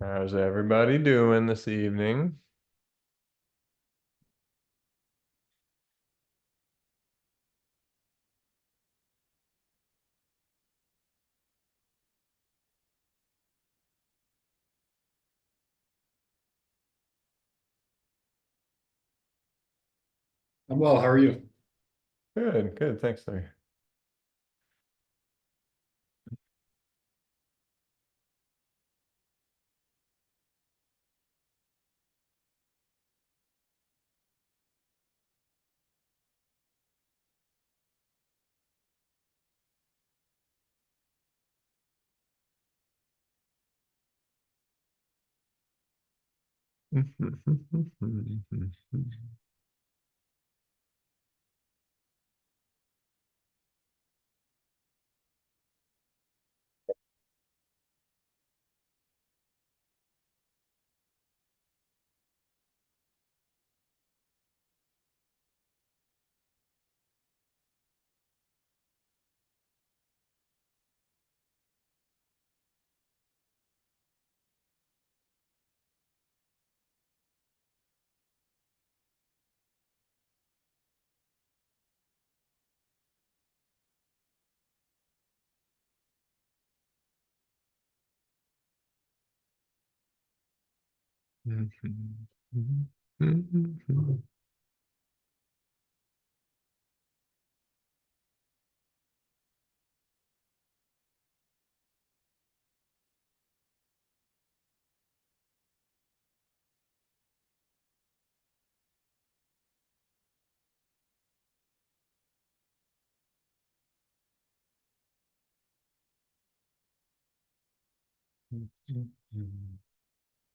How's everybody doing this evening? I'm well. How are you? Good, good. Thanks, Larry.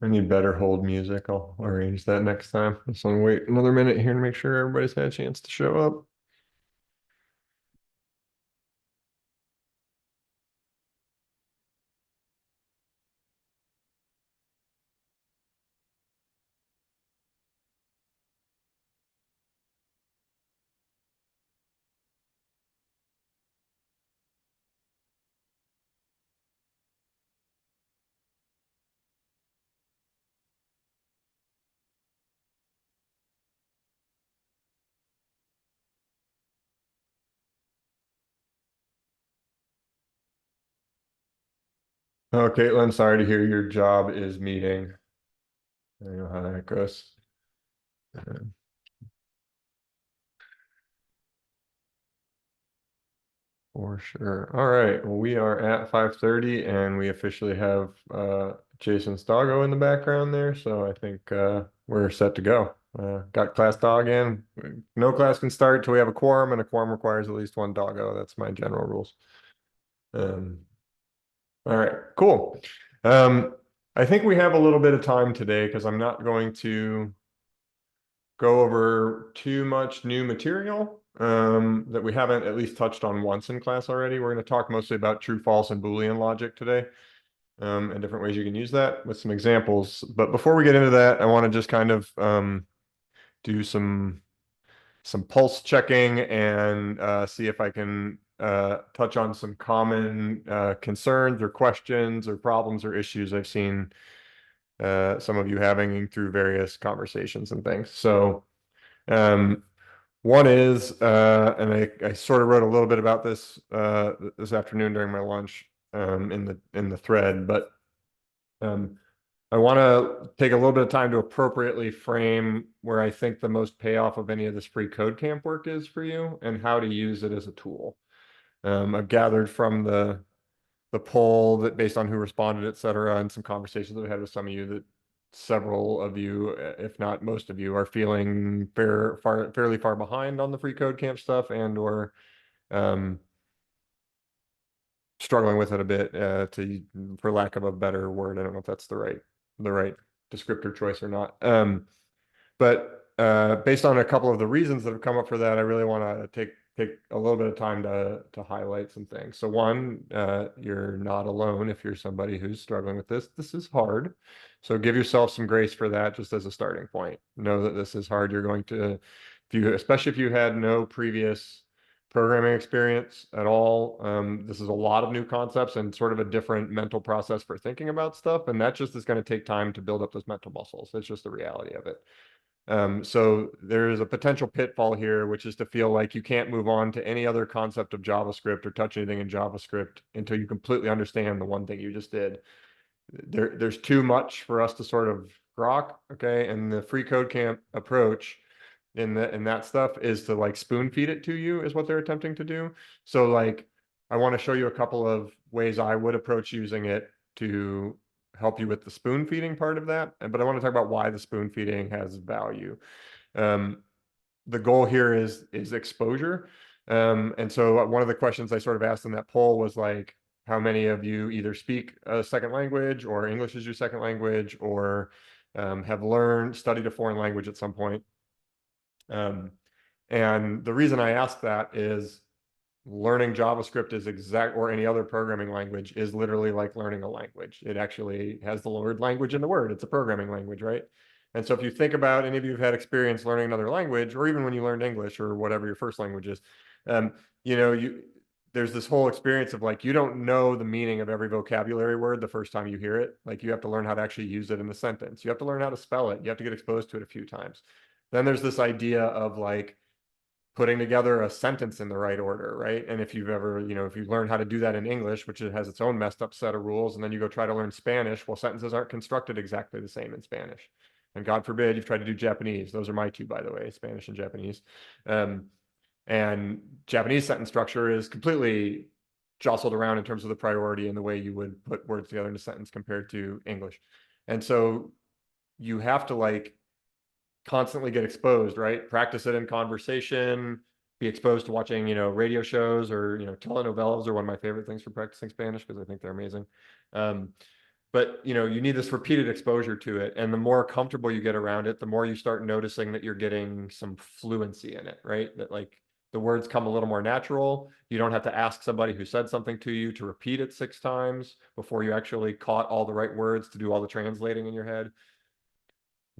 I need better hold music. I'll arrange that next time. Just want to wait another minute here to make sure everybody's had a chance to show up. Oh, Caitlin, sorry to hear your job is meeting. I know how that goes. For sure. All right. Well, we are at 5:30 and we officially have Jason Stoggo in the background there. So I think we're set to go. Got class dog in. No class can start till we have a quorum, and a quorum requires at least one doggo. That's my general rules. Um, all right, cool. Um, I think we have a little bit of time today because I'm not going to go over too much new material that we haven't at least touched on once in class already. We're going to talk mostly about true, false, and Boolean logic today, and different ways you can use that with some examples. But before we get into that, I want to just kind of do some pulse checking and see if I can touch on some common concerns or questions or problems or issues I've seen some of you having through various conversations and things. So um, one is, and I sort of wrote a little bit about this this afternoon during my lunch in the thread, but um, I want to take a little bit of time to appropriately frame where I think the most payoff of any of this free code camp work is for you and how to use it as a tool. I've gathered from the poll that based on who responded, et cetera, and some conversations that I had with some of you that several of you, if not most of you, are feeling fairly far behind on the free code camp stuff and or um, struggling with it a bit for lack of a better word. I don't know if that's the right descriptor choice or not. But based on a couple of the reasons that have come up for that, I really want to take a little bit of time to highlight some things. So one, you're not alone if you're somebody who's struggling with this. This is hard. So give yourself some grace for that just as a starting point. Know that this is hard. You're going to, if you, especially if you had no previous programming experience at all. This is a lot of new concepts and sort of a different mental process for thinking about stuff. And that just is going to take time to build up those mental muscles. It's just the reality of it. So there's a potential pitfall here, which is to feel like you can't move on to any other concept of JavaScript or touch anything in JavaScript until you completely understand the one thing you just did. There's too much for us to sort of grok, okay? And the free code camp approach in that stuff is to like spoon feed it to you is what they're attempting to do. So like I want to show you a couple of ways I would approach using it to help you with the spoon feeding part of that. But I want to talk about why the spoon feeding has value. The goal here is exposure. And so one of the questions I sort of asked in that poll was like, how many of you either speak a second language or English is your second language or have studied a foreign language at some point? And the reason I ask that is learning JavaScript or any other programming language is literally like learning a language. It actually has the word language in the word. It's a programming language, right? And so if you think about any of you who've had experience learning another language, or even when you learned English or whatever your first language is, there's this whole experience of like, you don't know the meaning of every vocabulary word the first time you hear it. Like you have to learn how to actually use it in the sentence. You have to learn how to spell it. You have to get exposed to it a few times. Then there's this idea of like putting together a sentence in the right order, right? And if you've ever, if you learn how to do that in English, which it has its own messed up set of rules, and then you go try to learn Spanish, well, sentences aren't constructed exactly the same in Spanish. And God forbid you've tried to do Japanese. Those are my two, by the way, Spanish and Japanese. And Japanese sentence structure is completely jostled around in terms of the priority and the way you would put words together in a sentence compared to English. And so you have to like constantly get exposed, right? Practice it in conversation, be exposed to watching, radio shows or, telenovelas are one of my favorite things for practicing Spanish because I think they're amazing. But you need this repeated exposure to it. And the more comfortable you get around it, the more you start noticing that you're getting some fluency in it, right? That like the words come a little more natural. You don't have to ask somebody who said something to you to repeat it 6 times before you actually caught all the right words to do all the translating in your head.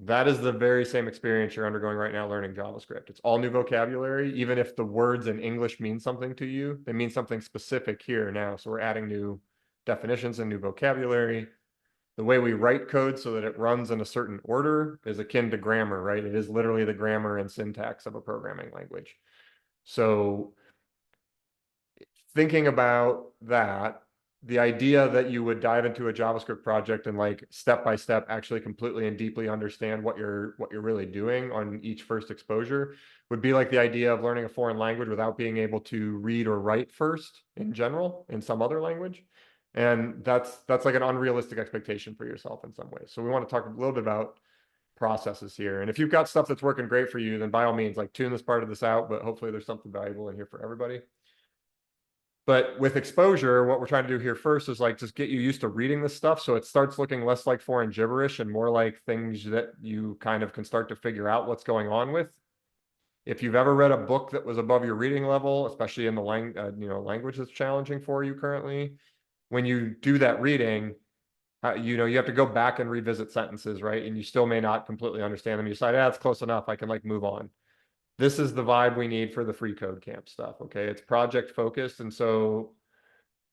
That is the very same experience you're undergoing right now learning JavaScript. It's all new vocabulary. Even if the words in English mean something to you, they mean something specific here now. So we're adding new definitions and new vocabulary. The way we write code so that it runs in a certain order is akin to grammar, right? It is literally the grammar and syntax of a programming language. So thinking about that, the idea that you would dive into a JavaScript project and like step by step actually completely and deeply understand what you're really doing on each first exposure would be like the idea of learning a foreign language without being able to read or write first in general in some other language. And that's like an unrealistic expectation for yourself in some ways. So we want to talk a little bit about processes here. And if you've got stuff that's working great for you, then by all means, like tune this part of this out, but hopefully there's something valuable in here for everybody. But with exposure, what we're trying to do here first is like just get you used to reading this stuff so it starts looking less like foreign gibberish and more like things that you kind of can start to figure out what's going on with. If you've ever read a book that was above your reading level, especially in the language that's challenging for you currently, when you do that reading, you have to go back and revisit sentences, right? And you still may not completely understand them. You decide, it's close enough. I can like move on. This is the vibe we need for the free code camp stuff. Okay. It's project focused. And so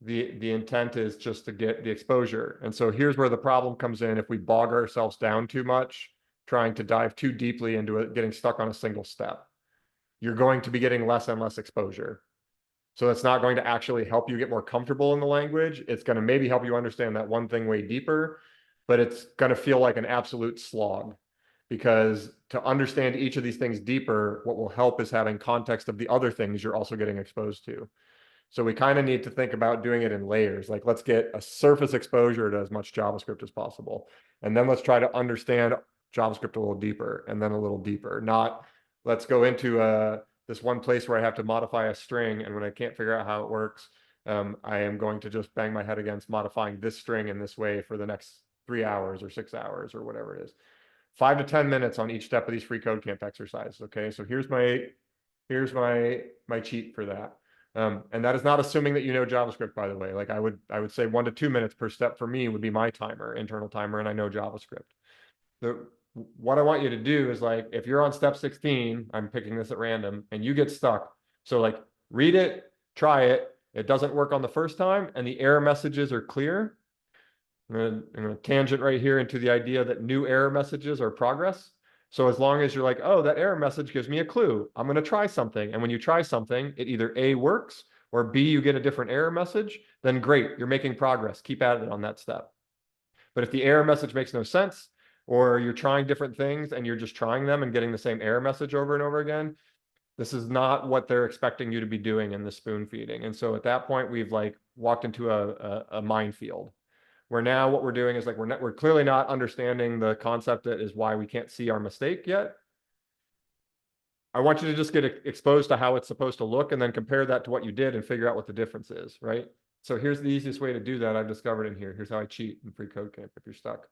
the intent is just to get the exposure. And so here's where the problem comes in. If we bog ourselves down too much, trying to dive too deeply into it, getting stuck on a single step, you're going to be getting less and less exposure. So it's not going to actually help you get more comfortable in the language. It's going to maybe help you understand that one thing way deeper, but it's going to feel like an absolute slog. Because to understand each of these things deeper, what will help is having context of the other things you're also getting exposed to. So we kind of need to think about doing it in layers. Like let's get a surface exposure to as much JavaScript as possible. And then let's try to understand JavaScript a little deeper and then a little deeper. Not let's go into this one place where I have to modify a string. And when I can't figure out how it works, I am going to just bang my head against modifying this string in this way for the next 3 hours or 6 hours or whatever it is. 5 to 10 minutes on each step of these free code camp exercises. Okay, so here's my cheat for that. And that is not assuming that you know JavaScript, by the way. Like I would say 1 to 2 minutes per step for me would be my timer, internal timer, and I know JavaScript. What I want you to do is like if you're on step 16, I'm picking this at random, and you get stuck. So like read it, try it. It doesn't work on the first time, and the error messages are clear. I'm gonna tangent right here into the idea that new error messages are progress. So as long as you're like, oh, that error message gives me a clue, I'm going to try something. And when you try something, it either A, works, or B, you get a different error message, then great, you're making progress. Keep at it on that step. But if the error message makes no sense, or you're trying different things and you're just trying them and getting the same error message over and over again, this is not what they're expecting you to be doing in the spoon feeding. And so at that point, we've like walked into a minefield where now what we're doing is like we're clearly not understanding the concept that is why we can't see our mistake yet. I want you to just get exposed to how it's supposed to look and then compare that to what you did and figure out what the difference is, right? So here's the easiest way to do that I've discovered in here. Here's how I cheat in Free Code Camp if you're stuck.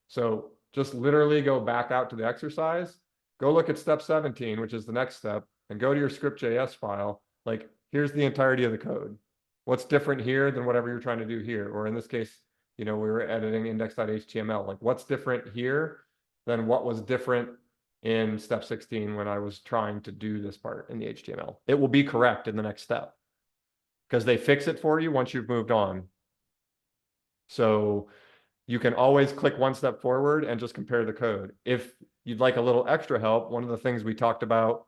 So just literally go back out to the exercise, go look at step 17, which is the next step, and go to your script.js file. Like, here's the entirety of the code. What's different here than whatever you're trying to do here? Or in this case, we were editing index.html. Like, what's different here than what was different in step 16 when I was trying to do this part in the HTML? It will be correct in the next step because they fix it for you once you've moved on. So you can always click one step forward and just compare the code. If you'd like a little extra help, one of the things we talked about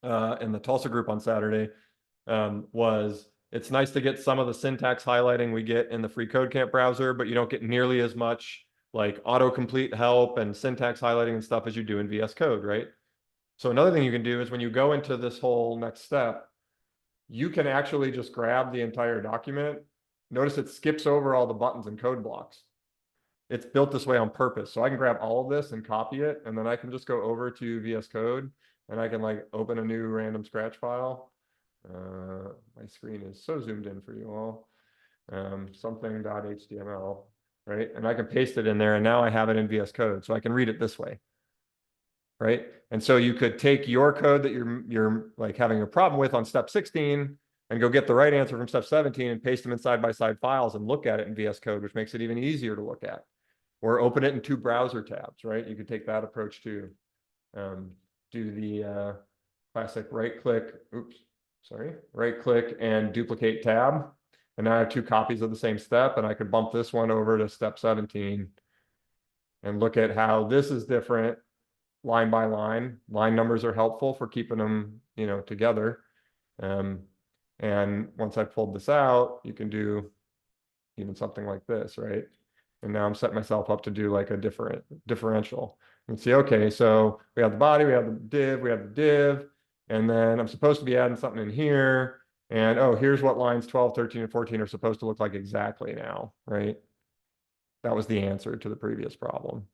in the Tulsa group on Saturday was it's nice to get some of the syntax highlighting we get in the Free Code Camp browser, but you don't get nearly as much like autocomplete help and syntax highlighting and stuff as you do in VS Code, right? So another thing you can do is when you go into this whole next step, you can actually just grab the entire document. Notice it skips over all the buttons and code blocks. It's built this way on purpose. So I can grab all of this and copy it, and then I can just go over to VS Code and I can like open a new random scratch file. My screen is so zoomed in for you all. Something.html, right? And I can paste it in there, and now I have it in VS Code, so I can read it this way, right? And so you could take your code that you're like having a problem with on step 16 and go get the right answer from step 17 and paste them in side-by-side files and look at it in VS Code, which makes it even easier to look at. Or open it in two browser tabs, right? You could take that approach too. Do the classic right-click and duplicate tab. And now I have two copies of the same step, and I could bump this one over to step 17 and look at how this is different line by line. Line numbers are helpful for keeping them, together. And once I pulled this out, you can do even something like this, right? And now I'm setting myself up to do like a differential. And see, okay, so we have the body, we have the div, and then I'm supposed to be adding something in here. And oh, here's what lines 12, 13, and 14 are supposed to look like exactly now, right? That was the answer to the previous problem.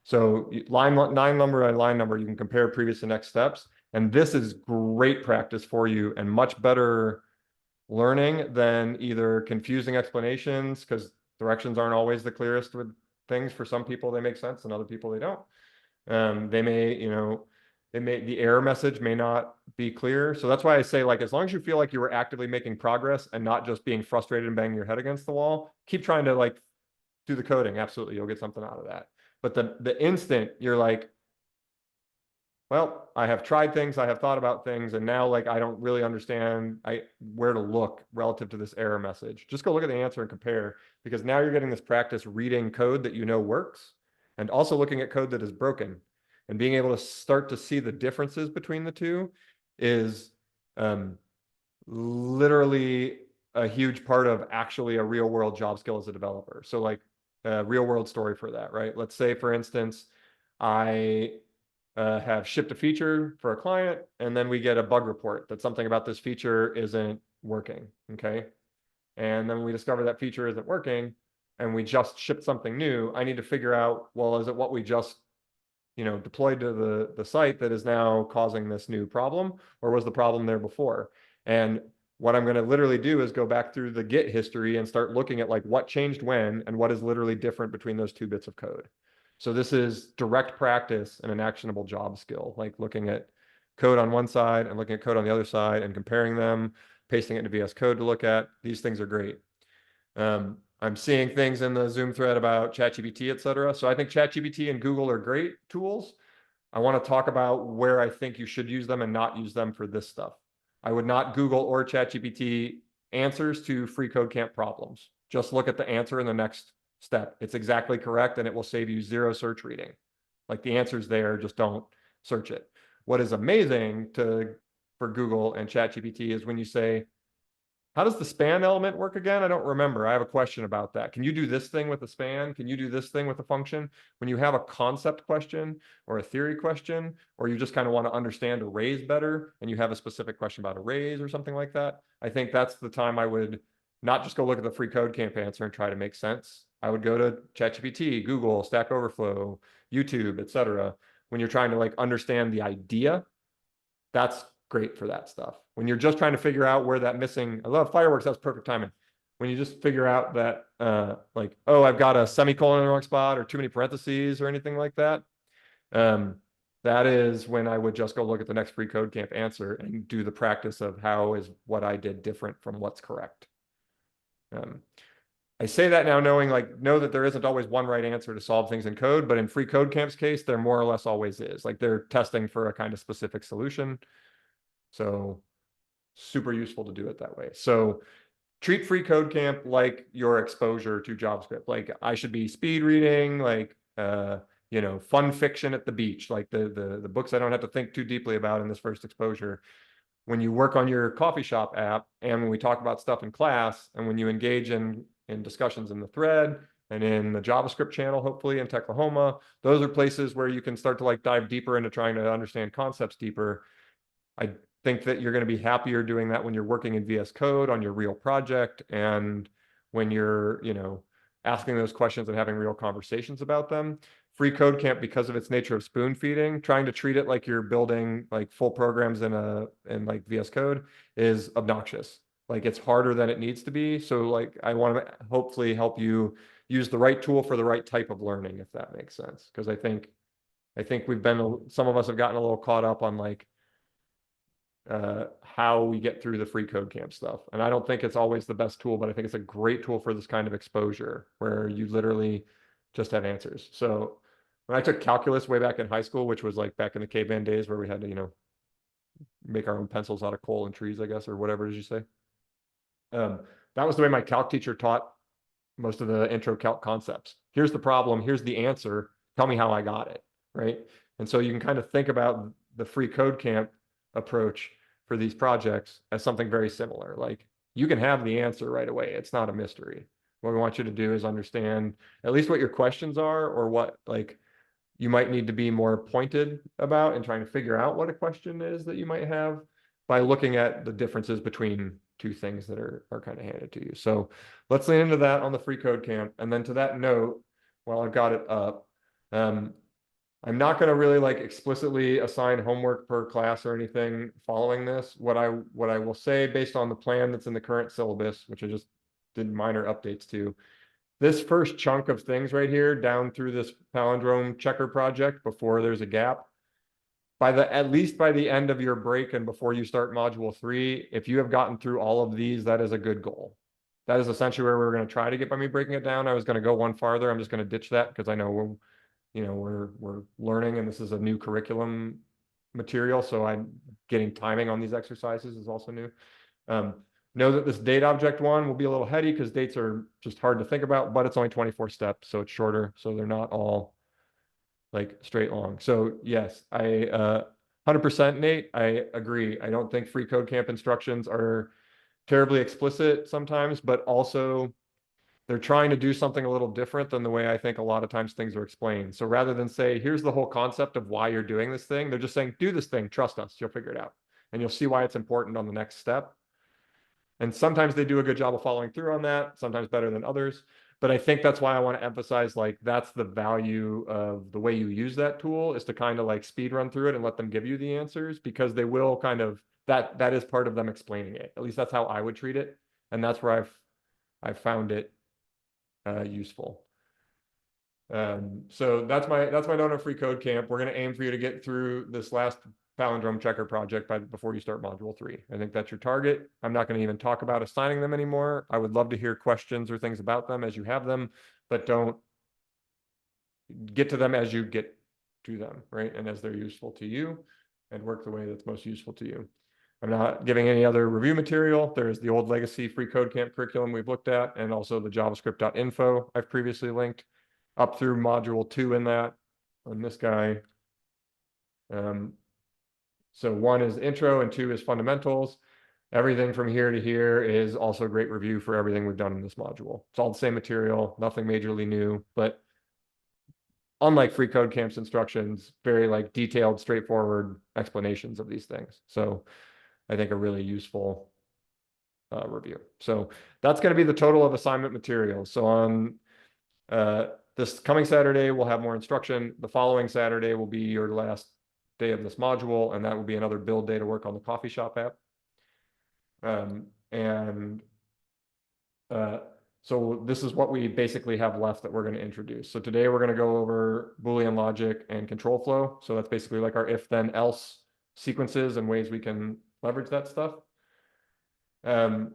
So line number and line number, you can compare previous and next steps. And this is great practice for you and much better learning than either confusing explanations, because directions aren't always the clearest with things. For some people, they make sense, and other people, they don't. They may, the error message may not be clear. So that's why I say, like, as long as you feel like you were actively making progress and not just being frustrated and banging your head against the wall, keep trying to like do the coding. Absolutely, you'll get something out of that. But the instant you're like, well, I have tried things, I have thought about things, and now like I don't really understand where to look relative to this error message. Just go look at the answer and compare, because now you're getting this practice reading code that works, and also looking at code that is broken, and being able to start to see the differences between the two is literally a huge part of actually a real world job skill as a developer. So like a real world story for that, right? Let's say, for instance, I have shipped a feature for a client, and then we get a bug report that something about this feature isn't working, okay? And then we discover that feature isn't working, and we just shipped something new. I need to figure out, well, is it what we just deployed to the site that is now causing this new problem, or was the problem there before? And what I'm going to literally do is go back through the Git history and start looking at like what changed when and what is literally different between those two bits of code. So this is direct practice and an actionable job skill, like looking at code on one side and looking at code on the other side and comparing them, pasting it into VS Code to look at. These things are great. I'm seeing things in the Zoom thread about ChatGPT, et cetera. So I think ChatGPT and Google are great tools. I want to talk about where I think you should use them and not use them for this stuff. I would not Google or ChatGPT answers to free code camp problems. Just look at the answer in the next step. It's exactly correct, and it will save you 0 search reading. Like the answer's there, just don't search it. What is amazing for Google and ChatGPT is when you say, how does the span element work again? I don't remember. I have a question about that. Can you do this thing with the span? Can you do this thing with the function? When you have a concept question or a theory question, or you just kind of want to understand arrays better, and you have a specific question about arrays or something like that, I think that's the time I would not just go look at the free code camp answer and try to make sense. I would go to ChatGPT, Google, Stack Overflow, YouTube, etc. When you're trying to like understand the idea, that's great for that stuff. When you're just trying to figure out where that missing, I love fireworks, that's perfect timing. When you just figure out that, like, oh, I've got a semicolon in the wrong spot or too many parentheses or anything like that, that is when I would just go look at the next free code camp answer and do the practice of how is what I did different from what's correct. I say that now knowing like, know that there isn't always one right answer to solve things in code, but in free code camp's case, there more or less always is. Like they're testing for a kind of specific solution. So super useful to do it that way. So treat free code camp like your exposure to JavaScript. Like I should be speed reading, like, you know, fun fiction at the beach, like the books I don't have to think too deeply about in this first exposure. When you work on your coffee shop app, and when we talk about stuff in class, and when you engage in discussions in the thread and in the JavaScript channel, hopefully in Techlahoma, those are places where you can start to like dive deeper into trying to understand concepts deeper. I think that you're going to be happier doing that when you're working in VS Code on your real project, and when you're, you know, asking those questions and having real conversations about them. Free code camp, because of its nature of spoon feeding, trying to treat it like you're building like full programs in like VS Code is obnoxious. Like it's harder than it needs to be. So like I want to hopefully help you use the right tool for the right type of learning, if that makes sense. Because I think we've been, some of us have gotten a little caught up on like how we get through the free code camp stuff. And I don't think it's always the best tool, but I think it's a great tool for this kind of exposure where you literally just have answers. So when I took calculus way back in high school, which was like back in the caveman days where we had to, you know, make our own pencils out of coal and trees, I guess, or whatever, as you say. That was the way my calc teacher taught most of the intro calc concepts. Here's the problem, here's the answer, tell me how I got it, right? And so you can kind of think about the free code camp approach for these projects as something very similar. Like you can have the answer right away. It's not a mystery. What we want you to do is understand at least what your questions are, or what like you might need to be more pointed about and trying to figure out what a question is that you might have by looking at the differences between two things that are kind of handed to you. So let's lean into that on the free code camp. And then to that note, while I've got it up, I'm not going to really like explicitly assign homework per class or anything following this. What I will say based on the plan that's in the current syllabus, which I just did minor updates to, this first chunk of things right here down through this palindrome checker project before there's a gap, at least by the end of your break and before you start module 3, if you have gotten through all of these, that is a good goal. That is essentially where we're going to try to get by me breaking it down. I was going to go one farther. I'm just going to ditch that because I know we're learning and this is a new curriculum material. So I'm getting timing on these exercises is also new. Know that this date object one will be a little heady because dates are just hard to think about, but it's only 24 steps, so it's shorter. So they're not all like straight long. So yes, I 100% Nate, I agree. I don't think free code camp instructions are terribly explicit sometimes, but also they're trying to do something a little different than the way I think a lot of times things are explained. So rather than say, here's the whole concept of why you're doing this thing, they're just saying, do this thing, trust us, you'll figure it out. And you'll see why it's important on the next step. And sometimes they do a good job of following through on that, sometimes better than others. But I think that's why I want to emphasize, like, that's the value of the way you use that tool, is to kind of like speed run through it and let them give you the answers, because they will kind of, that is part of them explaining it. At least that's how I would treat it. And that's where I've found it useful. So that's my note on free code camp. We're going to aim for you to get through this last palindrome checker project before you start module 3. I think that's your target. I'm not going to even talk about assigning them anymore. I would love to hear questions or things about them as you have them, but don't get to them as you get to them, right? And as they're useful to you, and work the way that's most useful to you. I'm not giving any other review material. There's the old legacy free code camp curriculum we've looked at, and also the javascript.info I've previously linked up through module 2 in that on this guy. So 1 is intro and 2 is fundamentals. Everything from here to here is also a great review for everything we've done in this module. It's all the same material, nothing majorly new, but unlike free code camp's instructions, very like detailed, straightforward explanations of these things. So I think a really useful review. So that's going to be the total of assignment materials. So on this coming Saturday, we'll have more instruction. The following Saturday will be your last day of this module, and that will be another build day to work on the coffee shop app. So this is what we basically have left that we're going to introduce. So today we're going to go over Boolean logic and control flow. So that's basically like our if then else sequences and ways we can leverage that stuff. Then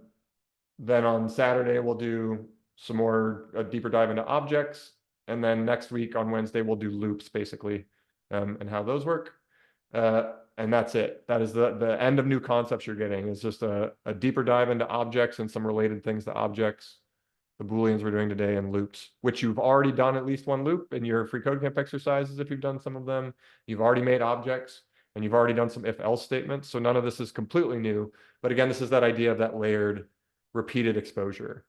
on Saturday, we'll do some more, a deeper dive into objects. And then next week on Wednesday, we'll do loops basically, and how those work. And that's it. That is the end of new concepts you're getting. Is just a deeper dive into objects and some related things to objects, the Booleans we're doing today, and loops, which you've already done at least one loop in your free code camp exercises if you've done some of them. You've already made objects, and you've already done some if-else statements. So none of this is completely new. But again, this is that idea of that layered, repeated exposure.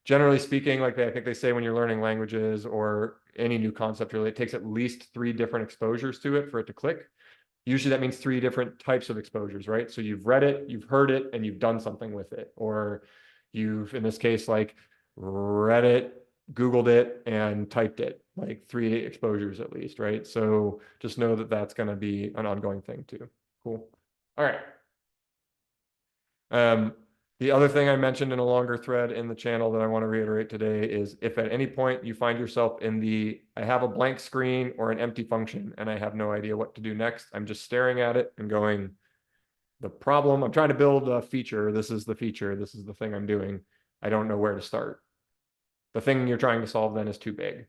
Generally speaking, like I think they say when you're learning languages or any new concept, really, it takes at least 3 different exposures to it for it to click. Usually that means 3 different types of exposures, right? So you've read it, you've heard it, and you've done something with it. Or you've, in this case, like read it, Googled it, and typed it, like 3 exposures at least, right? So just know that that's going to be an ongoing thing too. Cool. All right. The other thing I mentioned in a longer thread in the channel that I want to reiterate today is if at any point you find yourself in the, I have a blank screen or an empty function and I have no idea what to do next, I'm just staring at it and going, the problem, I'm trying to build a feature. This is the feature. This is the thing I'm doing. I don't know where to start. The thing you're trying to solve then is too big.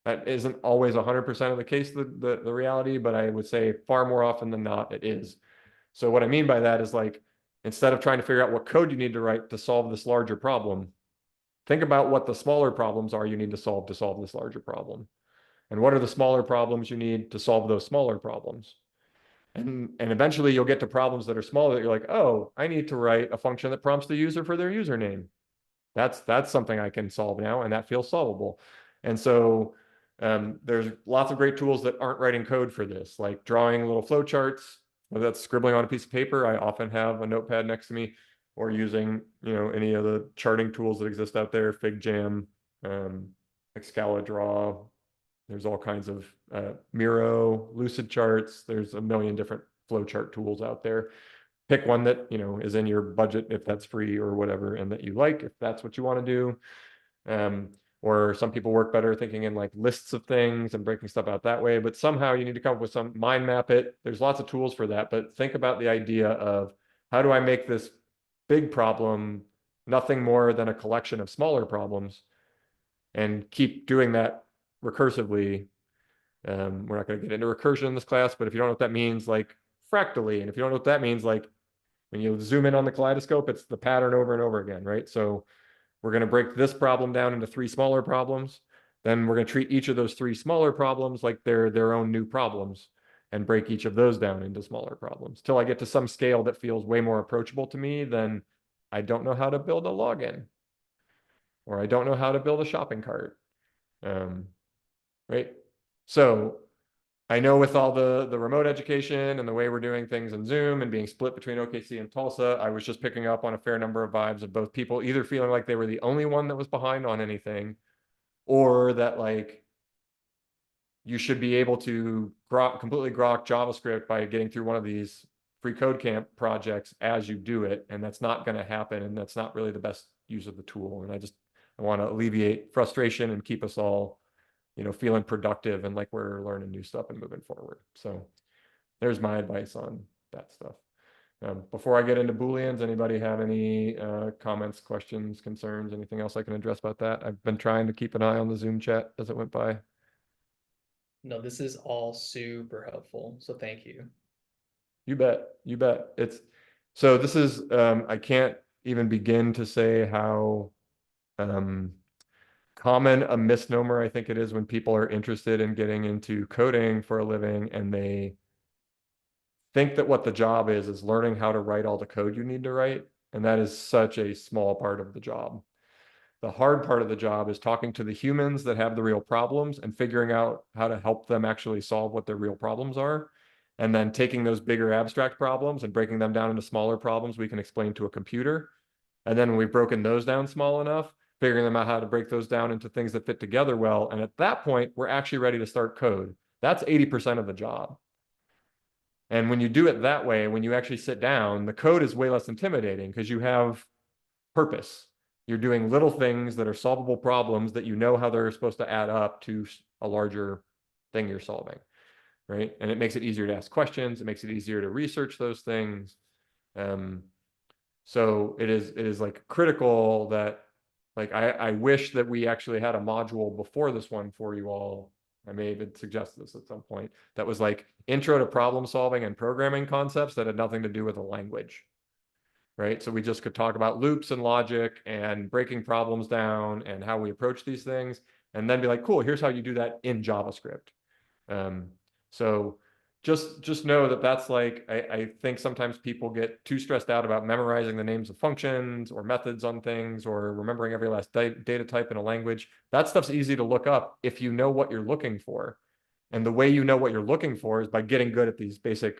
That isn't always 100% of the case, the reality, but I would say far more often than not, it is. So what I mean by that is like, instead of trying to figure out what code you need to write to solve this larger problem, think about what the smaller problems are you need to solve this larger problem. And what are the smaller problems you need to solve those smaller problems? And eventually you'll get to problems that are smaller that you're like, oh, I need to write a function that prompts the user for their username. That's something I can solve now, and that feels solvable. And so there's lots of great tools that aren't writing code for this, like drawing little flowcharts, whether that's scribbling on a piece of paper. I often have a notepad next to me, or using, any of the charting tools that exist out there, FigJam, Excalidraw. There's all kinds of Miro, Lucidcharts. There's a million different flowchart tools out there. Pick one that is in your budget if that's free or whatever, and that you like if that's what you want to do. Or some people work better thinking in like lists of things and breaking stuff out that way, but somehow you need to come up with some mind map it. There's lots of tools for that, but think about the idea of how do I make this big problem nothing more than a collection of smaller problems, and keep doing that recursively. We're not going to get into recursion in this class, but if you don't know what that means, like fractally, and if you don't know what that means, like when you zoom in on the kaleidoscope, it's the pattern over and over again, right? So we're going to break this problem down into 3 smaller problems. Then we're going to treat each of those 3 smaller problems like they're their own new problems, and break each of those down into smaller problems till I get to some scale that feels way more approachable to me than I don't know how to build a login, or I don't know how to build a shopping cart. Right? So I know with all the remote education and the way we're doing things in Zoom and being split between OKC and Tulsa, I was just picking up on a fair number of vibes of both people either feeling like they were the only one that was behind on anything, or that like you should be able to completely grok JavaScript by getting through one of these free code camp projects as you do it. And that's not going to happen. And that's not really the best use of the tool. And I want to alleviate frustration and keep us all feeling productive and like we're learning new stuff and moving forward. So there's my advice on that stuff. Before I get into Booleans, anybody have any comments, questions, concerns, anything else I can address about that? I've been trying to keep an eye on the Zoom chat as it went by. No, this is all super helpful. So thank you. You bet. You bet. So this is, I can't even begin to say how um, common a misnomer I think it is when people are interested in getting into coding for a living and they think that what the job is learning how to write all the code you need to write. And that is such a small part of the job. The hard part of the job is talking to the humans that have the real problems and figuring out how to help them actually solve what their real problems are. And then taking those bigger abstract problems and breaking them down into smaller problems we can explain to a computer. And then when we've broken those down small enough, figuring them out how to break those down into things that fit together well. And at that point, we're actually ready to start code. That's 80% of the job. And when you do it that way, when you actually sit down, the code is way less intimidating because you have purpose. You're doing little things that are solvable problems that you know how they're supposed to add up to a larger thing you're solving, right? And it makes it easier to ask questions. It makes it easier to research those things. So it is like critical that, like, I wish that we actually had a module before this one for you all. I may even suggest this at some point. That was like intro to problem solving and programming concepts that had nothing to do with a language, right? So we just could talk about loops and logic and breaking problems down and how we approach these things, and then be like, cool, here's how you do that in JavaScript. So just know that that's like, I think sometimes people get too stressed out about memorizing the names of functions or methods on things or remembering every last data type in a language. That stuff's easy to look up if you know what you're looking for. And the way you know what you're looking for is by getting good at these basic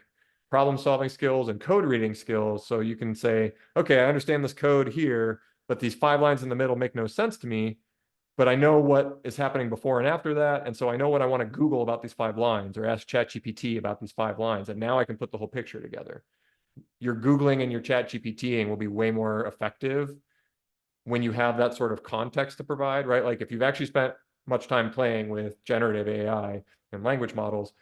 problem solving skills and code reading skills. So you can say, okay, I understand this code here, but these 5 lines in the middle make no sense to me, but I know what is happening before and after that. And so I know what I want to Google about these 5 lines or ask ChatGPT about these 5 lines. And now I can put the whole picture together. Your Googling and your ChatGPTing will be way more effective when you have that sort of context to provide, right? Like if you've actually spent much time playing with generative AI and language models,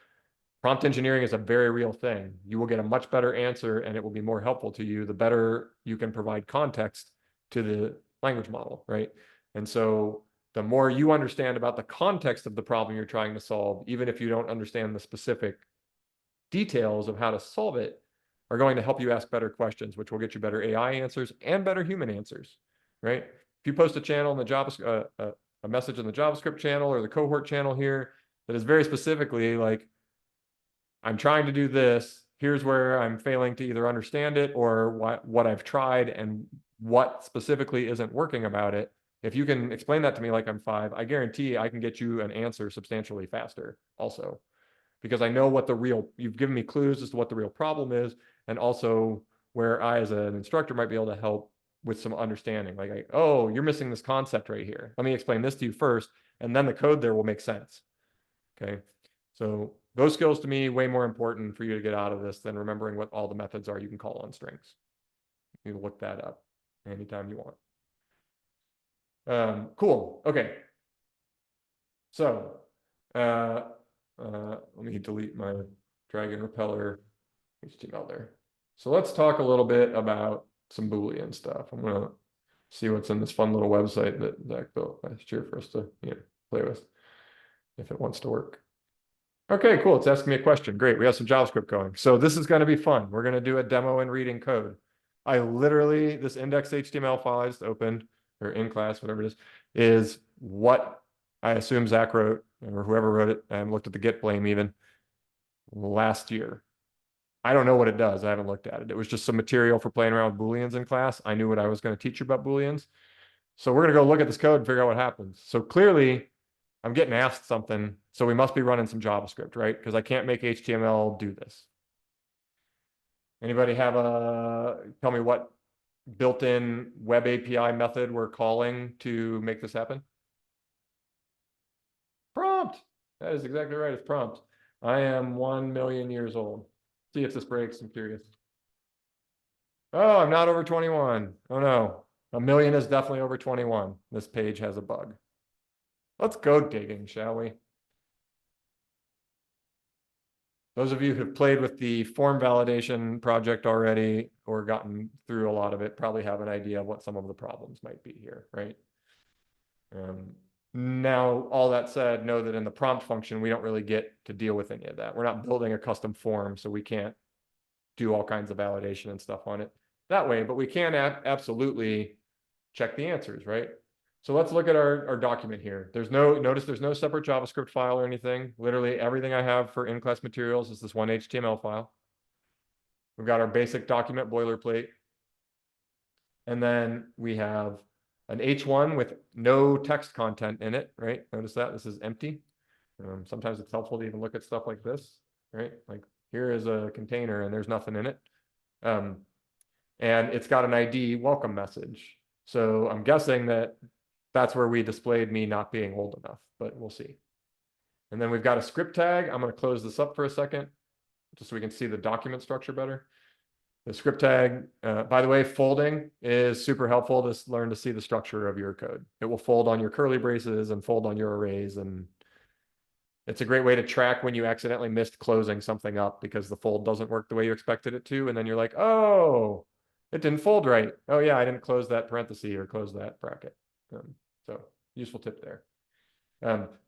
prompt engineering is a very real thing. You will get a much better answer and it will be more helpful to you the better you can provide context to the language model, right? And so the more you understand about the context of the problem you're trying to solve, even if you don't understand the specific details of how to solve it, are going to help you ask better questions, which will get you better AI answers and better human answers, right? If you post a channel in the JavaScript, a message in the JavaScript channel or the cohort channel here that is very specifically like, I'm trying to do this, here's where I'm failing to either understand it or what I've tried and what specifically isn't working about it. If you can explain that to me like I'm 5, I guarantee I can get you an answer substantially faster also. Because I know what you've given me clues as to what the real problem is, and also where I, as an instructor, might be able to help with some understanding. Like, oh, you're missing this concept right here. Let me explain this to you first, and then the code there will make sense. Okay. So those skills to me, way more important for you to get out of this than remembering what all the methods are you can call on strings. You can look that up anytime you want. Cool. Okay. So let me delete my Dragon Repeller HTML there. So let's talk a little bit about some Boolean stuff. I'm gonna see what's in this fun little website that Zach built last year for us to play with, if it wants to work. Okay, cool. It's asking me a question. Great. We have some JavaScript going. So this is going to be fun. We're going to do a demo in reading code. This index.html file I just opened, or in class, whatever it is what I assume Zach wrote, or whoever wrote it, and looked at the git blame even last year. I don't know what it does. I haven't looked at it. It was just some material for playing around with Booleans in class. I knew what I was going to teach you about Booleans. So we're going to go look at this code and figure out what happens. So clearly, I'm getting asked something, so we must be running some JavaScript, right? Because I can't make HTML do this. Anybody tell me what built-in web API method we're calling to make this happen? Prompt. That is exactly right. It's prompt. I am 1 million years old. See if this breaks. I'm curious. Oh, I'm not over 21. Oh no. 1 million is definitely over 21. This page has a bug. Let's go digging, shall we? Those of you who've played with the form validation project already or gotten through a lot of it probably have an idea of what some of the problems might be here, right? Now, all that said, know that in the prompt function, we don't really get to deal with any of that. We're not building a custom form, so we can't do all kinds of validation and stuff on it that way, but we can absolutely check the answers, right? So let's look at our document here. Notice there's no separate JavaScript file or anything. Literally everything I have for in-class materials is this one HTML file. We've got our basic document boilerplate. And then we have an H1 with no text content in it, right? Notice that this is empty. Sometimes it's helpful to even look at stuff like this, right? Like here is a container and there's nothing in it. And it's got an ID welcome message. So I'm guessing that that's where we displayed me not being old enough, but we'll see. And then we've got a script tag. I'm going to close this up for a second, just so we can see the document structure better. The script tag, by the way, folding is super helpful to learn to see the structure of your code. It will fold on your curly braces and fold on your arrays. And it's a great way to track when you accidentally missed closing something up because the fold doesn't work the way you expected it to. And then you're like, oh, it didn't fold right. Oh yeah, I didn't close that parenthesis or close that bracket. So useful tip there.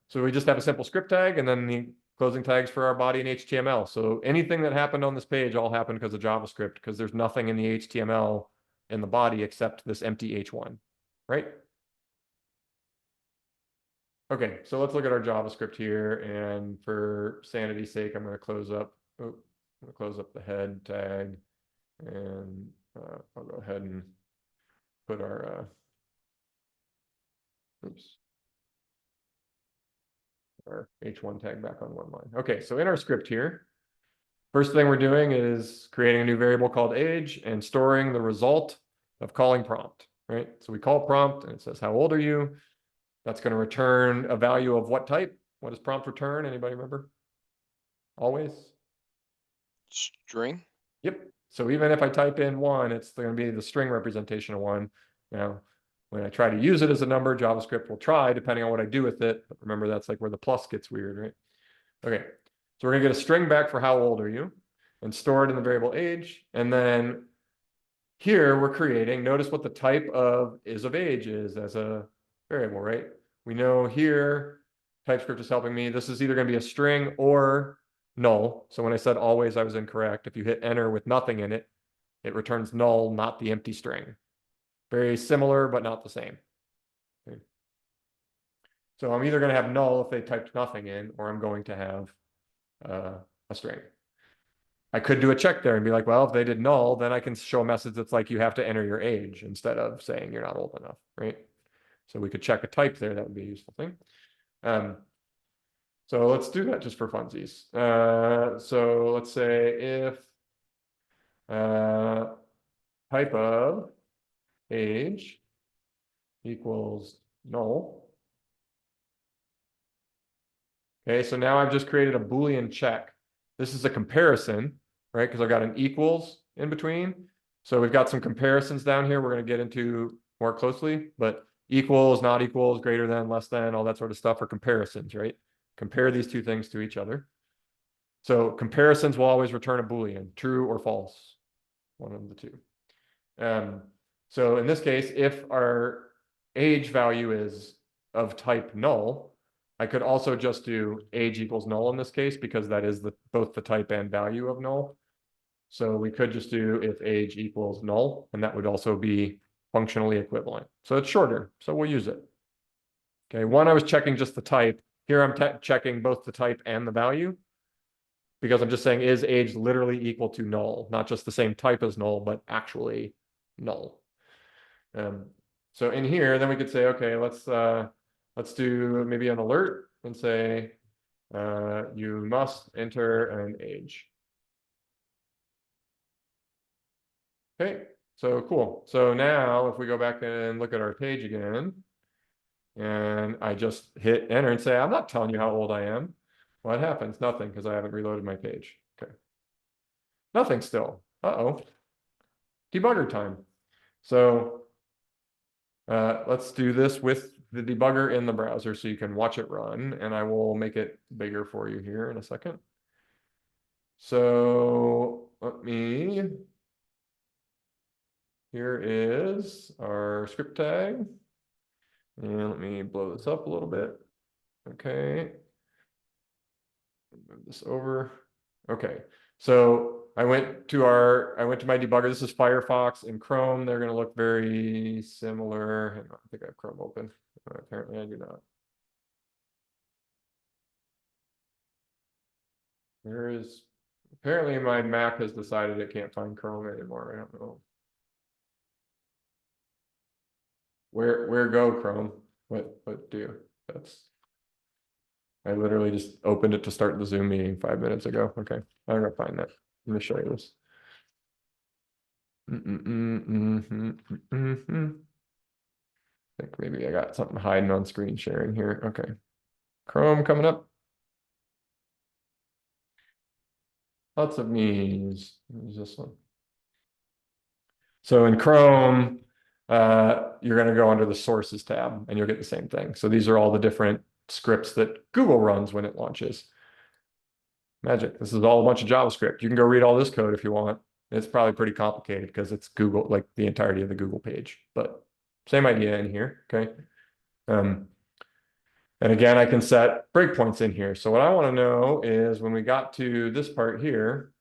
So we just have a simple script tag and then the closing tags for our body in HTML. So anything that happened on this page all happened because of JavaScript, because there's nothing in the HTML in the body except this empty H1, right? Okay, so let's look at our JavaScript here. And for sanity's sake, I'm going to close up the head tag. And I'll go ahead and put our our H1 tag back on one line. Okay, so in our script here, first thing we're doing is creating a new variable called age and storing the result of calling prompt, right? So we call prompt and it says, how old are you? That's going to return a value of what type? What does prompt return? Anybody remember? Always? String? Yep. So even if I type in 1, it's going to be the string representation of 1. Now, when I try to use it as a number, JavaScript will try, depending on what I do with it. But remember, that's like where the plus gets weird, right? Okay. So we're going to get a string back for how old are you and store it in the variable age. And then here we're creating, notice what the type of is of age is as a variable, right? We know here, TypeScript is helping me. This is either going to be a string or null. So when I said always, I was incorrect. If you hit enter with nothing in it, it returns null, not the empty string. Very similar, but not the same. Okay. So I'm either going to have null if they typed nothing in, or I'm going to have a string. I could do a check there and be like, well, if they did null, then I can show a message that's like, you have to enter your age instead of saying you're not old enough, right? So we could check a type there. That would be a useful thing. So let's do that just for funsies. So let's say if type of age equals null. Okay, so now I've just created a Boolean check. This is a comparison, right? Because I've got an equals in between. So we've got some comparisons down here we're going to get into more closely, but equals, not equals, greater than, less than, all that sort of stuff are comparisons, right? Compare these two things to each other. So comparisons will always return a Boolean, true or false, one of the two. So in this case, if our age value is of type null, I could also just do age equals null in this case, because that is both the type and value of null. So we could just do if age equals null, and that would also be functionally equivalent. So it's shorter, so we'll use it. Okay, one, I was checking just the type. Here I'm checking both the type and the value, because I'm just saying, is age literally equal to null? Not just the same type as null, but actually null. So in here, then we could say, okay, let's do maybe an alert and say, you must enter an age. Okay, so cool. So now if we go back and look at our page again, and I just hit enter and say, I'm not telling you how old I am. What happens? Nothing, because I haven't reloaded my page. Okay. Nothing still. Uh-oh. Debugger time. So let's do this with the debugger in the browser so you can watch it run, and I will make it bigger for you here in a second. So here is our script tag. And let me blow this up a little bit. Okay. Move this over. Okay. So I went to my debugger. This is Firefox and Chrome. They're going to look very similar. Hang on, I think I have Chrome open. Apparently I do not. Apparently my Mac has decided it can't find Chrome anymore. I don't know. Where go Chrome? What do? I literally just opened it to start the Zoom meeting 5 minutes ago. Okay, I'm gonna find that. Let me show you this. I think maybe I got something hiding on screen sharing here. Okay, Chrome coming up. Lots of me's. Use this one. So in Chrome, you're going to go under the sources tab and you'll get the same thing. So these are all the different scripts that Google runs when it launches. Magic. This is all a bunch of JavaScript. You can go read all this code if you want. It's probably pretty complicated because it's Google, like the entirety of the Google page, but same idea in here. Okay. And again, I can set breakpoints in here. So what I want to know is when we got to this part here,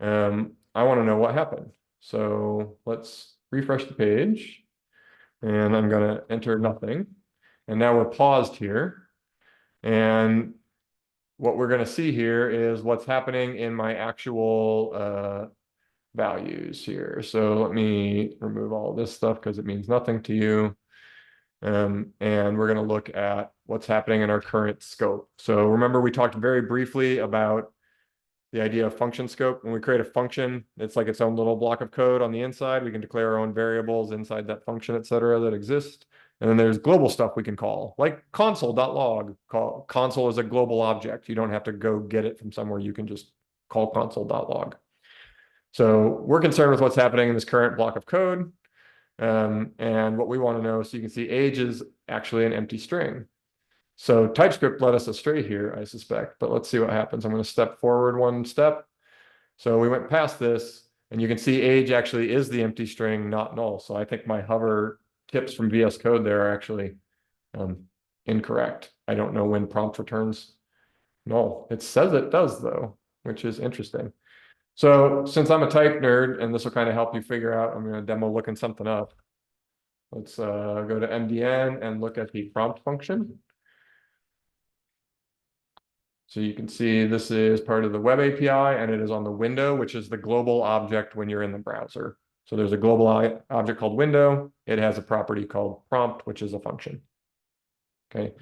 I want to know what happened. So let's refresh the page and I'm going to enter nothing. And now we're paused here. And what we're going to see here is what's happening in my actual values here. So let me remove all this stuff because it means nothing to you. And we're going to look at what's happening in our current scope. So remember, we talked very briefly about the idea of function scope. When we create a function, it's like its own little block of code on the inside. We can declare our own variables inside that function, et cetera, that exist. And then there's global stuff we can call, like console.log. Console is a global object. You don't have to go get it from somewhere. You can just call console.log. So we're concerned with what's happening in this current block of code. And what we want to know, so you can see age is actually an empty string. So TypeScript led us astray here, I suspect, but let's see what happens. I'm going to step forward one step. So we went past this, and you can see age actually is the empty string, not null. So I think my hover tips from VS Code there are actually incorrect. I don't know when prompt returns null. It says it does, though, which is interesting. So since I'm a type nerd, and this will kind of help you figure out, I'm going to demo looking something up. Let's go to MDN and look at the prompt function. So you can see this is part of the web API and it is on the window, which is the global object when you're in the browser. So there's a global object called window. It has a property called prompt, which is a function. Okay.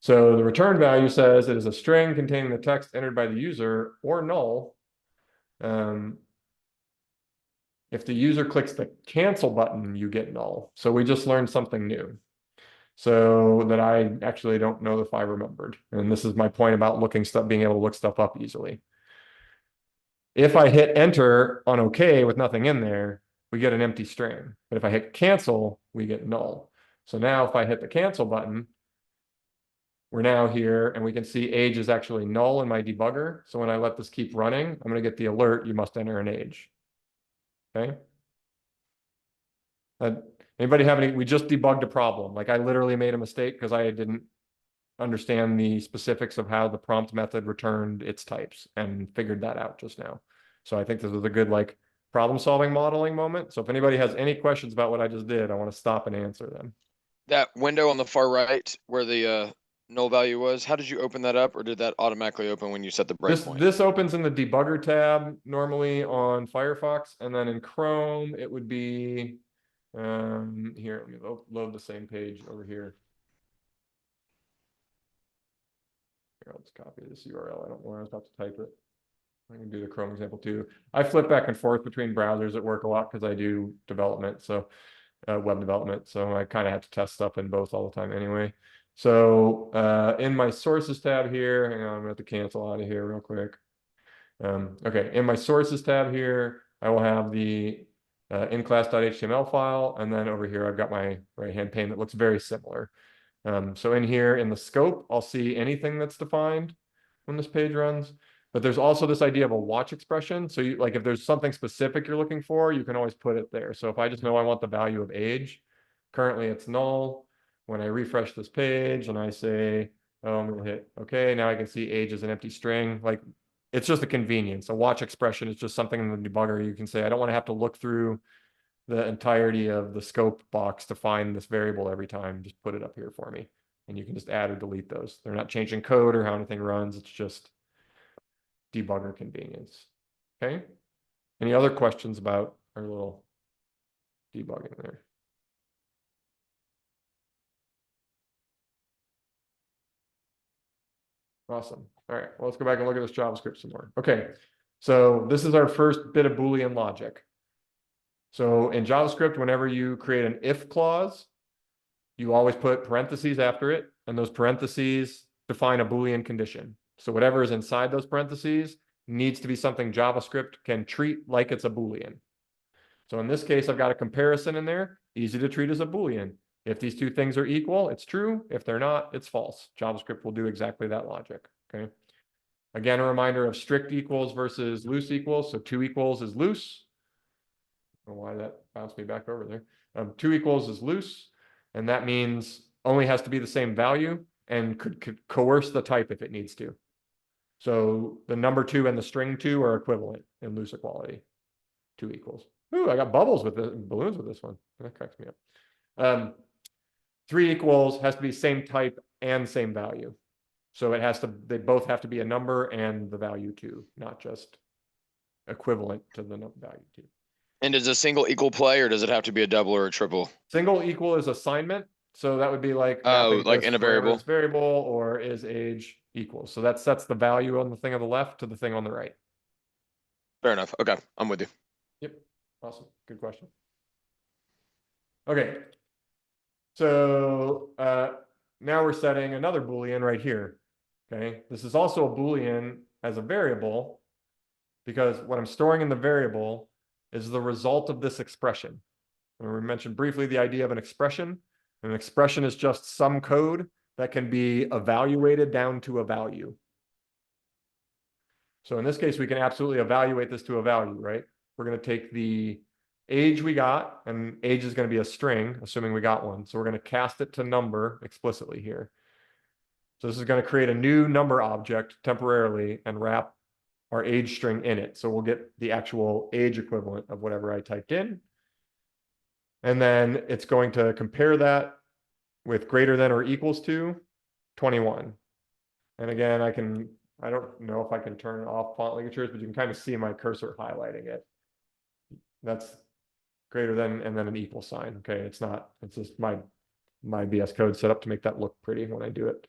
So the return value says it is a string containing the text entered by the user or null. If the user clicks the cancel button, you get null. So we just learned something new. So that I actually don't know if I remembered. And this is my point about being able to look stuff up easily. If I hit enter on OK with nothing in there, we get an empty string. But if I hit cancel, we get null. So now if I hit the cancel button, we're now here and we can see age is actually null in my debugger. So when I let this keep running, I'm going to get the alert, you must enter an age. Okay. Anybody have any? We just debugged a problem. Like I literally made a mistake because I didn't understand the specifics of how the prompt method returned its types and figured that out just now. So I think this was a good like problem solving modeling moment. So if anybody has any questions about what I just did, I want to stop and answer them. That window on the far right where the null value was, how did you open that up, or did that automatically open when you set the breakpoint? This opens in the debugger tab normally on Firefox, and then in Chrome it would be here. Let me load the same page over here. Here, I'll just copy this URL. I don't know where I was about to type it. I can do the Chrome example too. I flip back and forth between browsers at work a lot because I do development, so web development. So I kind of have to test stuff in both all the time anyway. So in my sources tab here, hang on, I'm gonna have to cancel out of here real quick. Okay, in my sources tab here, I will have the inclass.html file, and then over here I've got my right-hand pane that looks very similar. So in here in the scope, I'll see anything that's defined when this page runs. But there's also this idea of a watch expression. So you like if there's something specific you're looking for, you can always put it there. So if I just know I want the value of age, currently it's null. When I refresh this page and I say, oh, I'm gonna hit okay, now I can see age is an empty string. Like It's just a convenience. A watch expression is just something in the debugger. You can say, I don't want to have to look through the entirety of the scope box to find this variable every time. Just put it up here for me. And you can just add or delete those. They're not changing code or how anything runs. It's just debugger convenience. Okay. Any other questions about our little debugging there? Awesome. All right, well, let's go back and look at this JavaScript some more. Okay, so this is our first bit of Boolean logic. So in JavaScript, whenever you create an if clause, you always put parentheses after it, and those parentheses define a Boolean condition. So whatever is inside those parentheses needs to be something JavaScript can treat like it's a Boolean. So in this case, I've got a comparison in there, easy to treat as a Boolean. If these two things are equal, it's true. If they're not, it's false. JavaScript will do exactly that logic, okay? Again, a reminder of strict equals versus loose equals. So 2 equals is loose. I don't know why that bounced me back over there. 2 equals is loose, and that means only has to be the same value and could coerce the type if it needs to. So the number 2 and the string 2 are equivalent in loose equality. 2 equals. Ooh, I got bubbles with the balloons with this one. That cracks me up. 3 equals has to be same type and same value. So it has to, they both have to be a number and the value 2, not just equivalent to the value 2. And does a single equal play, or does it have to be a double or a triple? Single equal is assignment. So that would be like, Oh, like this in a variable. variable, or is age equal. So that sets the value on the thing on the left to the thing on the right. Fair enough. Okay, I'm with you. Yep. Awesome. Good question. Okay. So now we're setting another Boolean right here. Okay. This is also a Boolean as a variable, because what I'm storing in the variable is the result of this expression. And we mentioned briefly the idea of an expression. An expression is just some code that can be evaluated down to a value. So in this case, we can absolutely evaluate this to a value, right? We're going to take the age we got, and age is going to be a string, assuming we got one. So we're going to cast it to number explicitly here. So this is going to create a new number object temporarily and wrap our age string in it. So we'll get the actual age equivalent of whatever I typed in. And then it's going to compare that with greater than or equals to 21. And again, I don't know if I can turn off font ligatures, but you can kind of see my cursor highlighting it. That's greater than, and then an equal sign. Okay, it's not, it's just my VS Code set up to make that look pretty when I do it.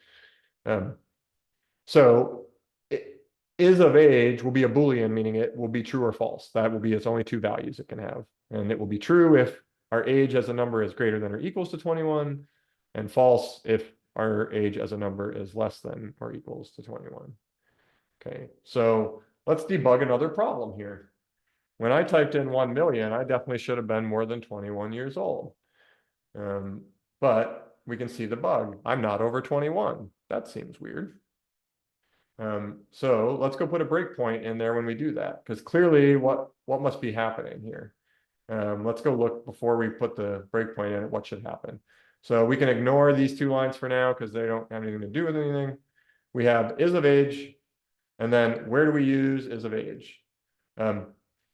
So it is of age will be a Boolean, meaning it will be true or false. That will be its only 2 values it can have. And it will be true if our age as a number is greater than or equals to 21, and false if our age as a number is less than or equals to 21. Okay, so let's debug another problem here. When I typed in 1 million, I definitely should have been more than 21 years old. But we can see the bug. I'm not over 21. That seems weird. So let's go put a breakpoint in there when we do that, because clearly what must be happening here? Let's go look before we put the breakpoint in, what should happen. So we can ignore these 2 lines for now because they don't have anything to do with anything. We have is of age, and then where do we use is of age?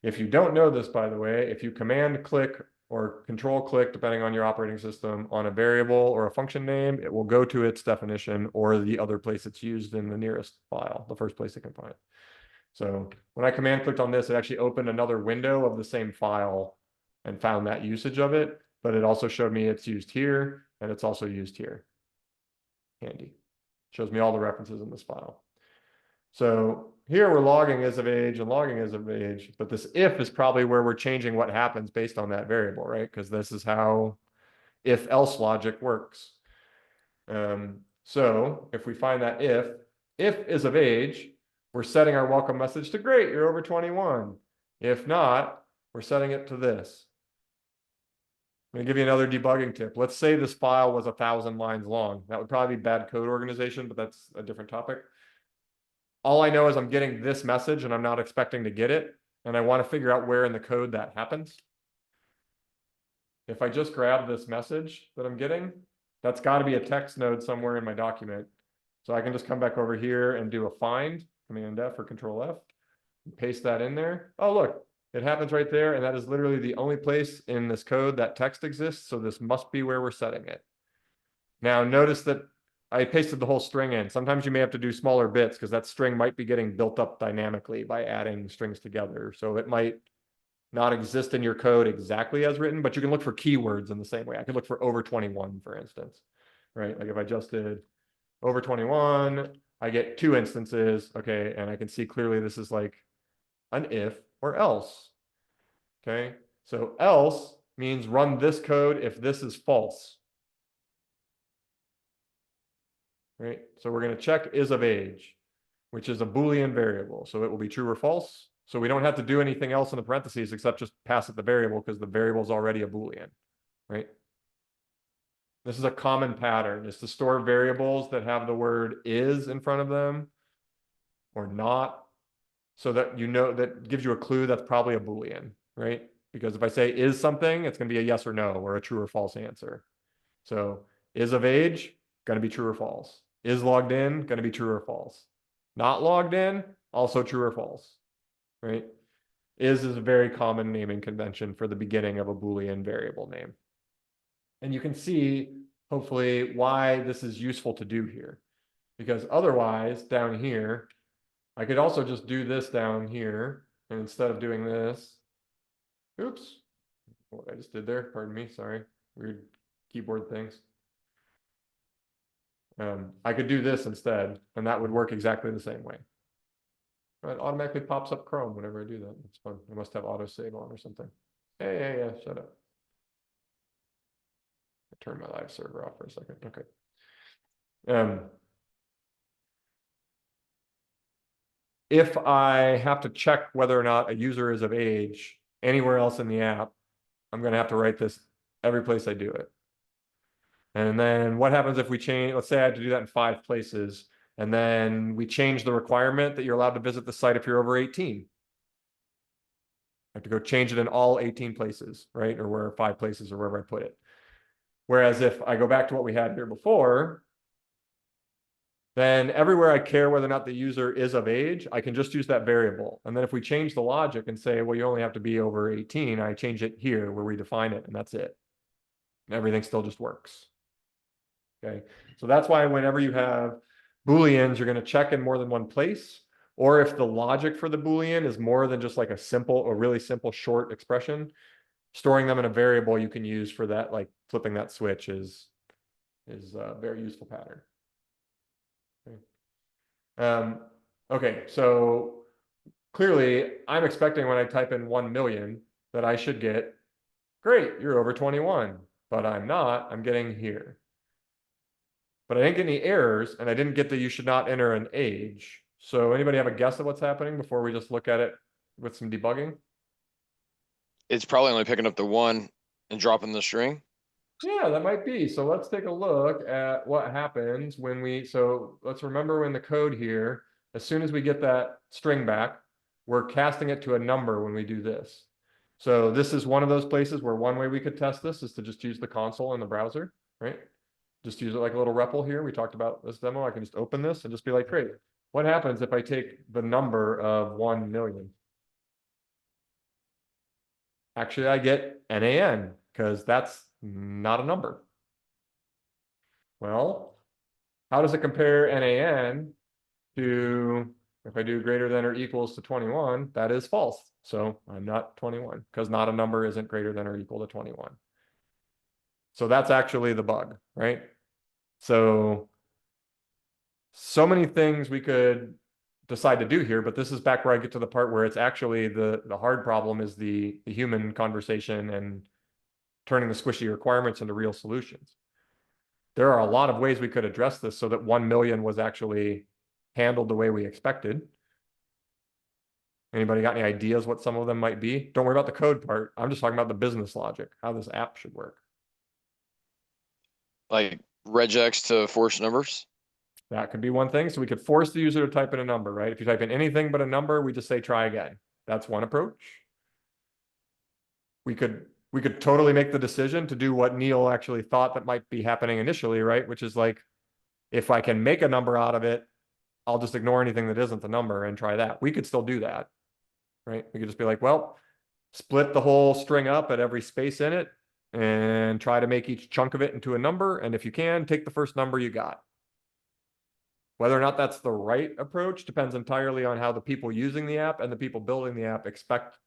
If you don't know this, by the way, if you command click or control click, depending on your operating system, on a variable or a function name, it will go to its definition or the other place it's used in the nearest file, the first place it can find it. So when I command clicked on this, it actually opened another window of the same file and found that usage of it, but it also showed me it's used here and it's also used here. Handy. Shows me all the references in this file. So here we're logging is of age and logging is of age, but this if is probably where we're changing what happens based on that variable, right? Because this is how if else logic works. So if we find that if is of age, we're setting our welcome message to great, you're over 21. If not, we're setting it to this. I'm gonna give you another debugging tip. Let's say this file was 1,000 lines long. That would probably be bad code organization, but that's a different topic. All I know is I'm getting this message and I'm not expecting to get it. And I want to figure out where in the code that happens. If I just grab this message that I'm getting, that's got to be a text node somewhere in my document. So I can just come back over here and do a find. Command F or Control F, paste that in there. Oh, look, it happens right there. And that is literally the only place in this code that text exists. So this must be where we're setting it. Now notice that I pasted the whole string in. Sometimes you may have to do smaller bits because that string might be getting built up dynamically by adding strings together. So it might not exist in your code exactly as written, but you can look for keywords in the same way. I could look for over 21, for instance, right? Like if I just did over 21, I get 2 instances. Okay. And I can see clearly this is like an if or else. Okay. So else means run this code if this is false. Right? So we're going to check is of age, which is a Boolean variable. So it will be true or false. So we don't have to do anything else in the parentheses except just pass it the variable because the variable is already a Boolean, right? This is a common pattern, is to store variables that have the word is in front of them or not, so that you know, that gives you a clue that's probably a Boolean, right? Because if I say is something, it's going to be a yes or no or a true or false answer. So is of age, going to be true or false. Is logged in, going to be true or false. Not logged in, also true or false, right? Is a very common naming convention for the beginning of a Boolean variable name. And you can see, hopefully, why this is useful to do here. Because otherwise, down here, I could also just do this down here. And instead of doing this, oops, what I just did there, pardon me, sorry, weird keyboard things. I could do this instead, and that would work exactly the same way. It automatically pops up Chrome whenever I do that. It's fun. I must have autosave on or something. Yeah, shut up. I turned my live server off for a second. Okay. If I have to check whether or not a user is of age anywhere else in the app, I'm going to have to write this every place I do it. And then what happens if we change, let's say I had to do that in 5 places, and then we change the requirement that you're allowed to visit the site if you're over 18. I have to go change it in all 18 places, right? Or where 5 places or wherever I put it. Whereas if I go back to what we had here before, then everywhere I care whether or not the user is of age, I can just use that variable. And then if we change the logic and say, well, you only have to be over 18, I change it here where we define it, and that's it. And everything still just works. Okay, so that's why whenever you have Booleans, you're going to check in more than one place. Or if the logic for the Boolean is more than just like a simple or really simple short expression, storing them in a variable you can use for that, like flipping that switch is a very useful pattern. Okay. Okay, so clearly I'm expecting when I type in 1 million that I should get, great, you're over 21, but I'm not, I'm getting here. But I didn't get any errors, and I didn't get that you should not enter an age. So anybody have a guess at what's happening before we just look at it with some debugging? It's probably only picking up the 1 and dropping the string. Yeah, that might be. So let's take a look at what happens when so let's remember in the code here, as soon as we get that string back, we're casting it to a number when we do this. So this is one of those places where one way we could test this is to just use the console in the browser, right? Just use it like a little REPL here. We talked about this demo. I can just open this and just be like, great, what happens if I take the number of 1 million? Actually, I get NaN because that's not a number. Well, how does it compare NaN to, if I do greater than or equals to 21, that is false. So I'm not 21 because not a number isn't greater than or equal to 21. So that's actually the bug, right? So many things we could decide to do here, but this is back where I get to the part where it's actually the hard problem is the human conversation and turning the squishy requirements into real solutions. There are a lot of ways we could address this so that 1 million was actually handled the way we expected. Anybody got any ideas what some of them might be? Don't worry about the code part. I'm just talking about the business logic, how this app should work. Like regex to force numbers. That could be one thing. So we could force the user to type in a number, right? If you type in anything but a number, we just say try again. That's one approach. We could totally make the decision to do what Neil actually thought that might be happening initially, right? Which is like, if I can make a number out of it, I'll just ignore anything that isn't the number and try that. We could still do that, right? We could just be like, well, split the whole string up at every space in it and try to make each chunk of it into a number. And if you can, take the first number you got. Whether or not that's the right approach depends entirely on how the people using the app and the people building the app expect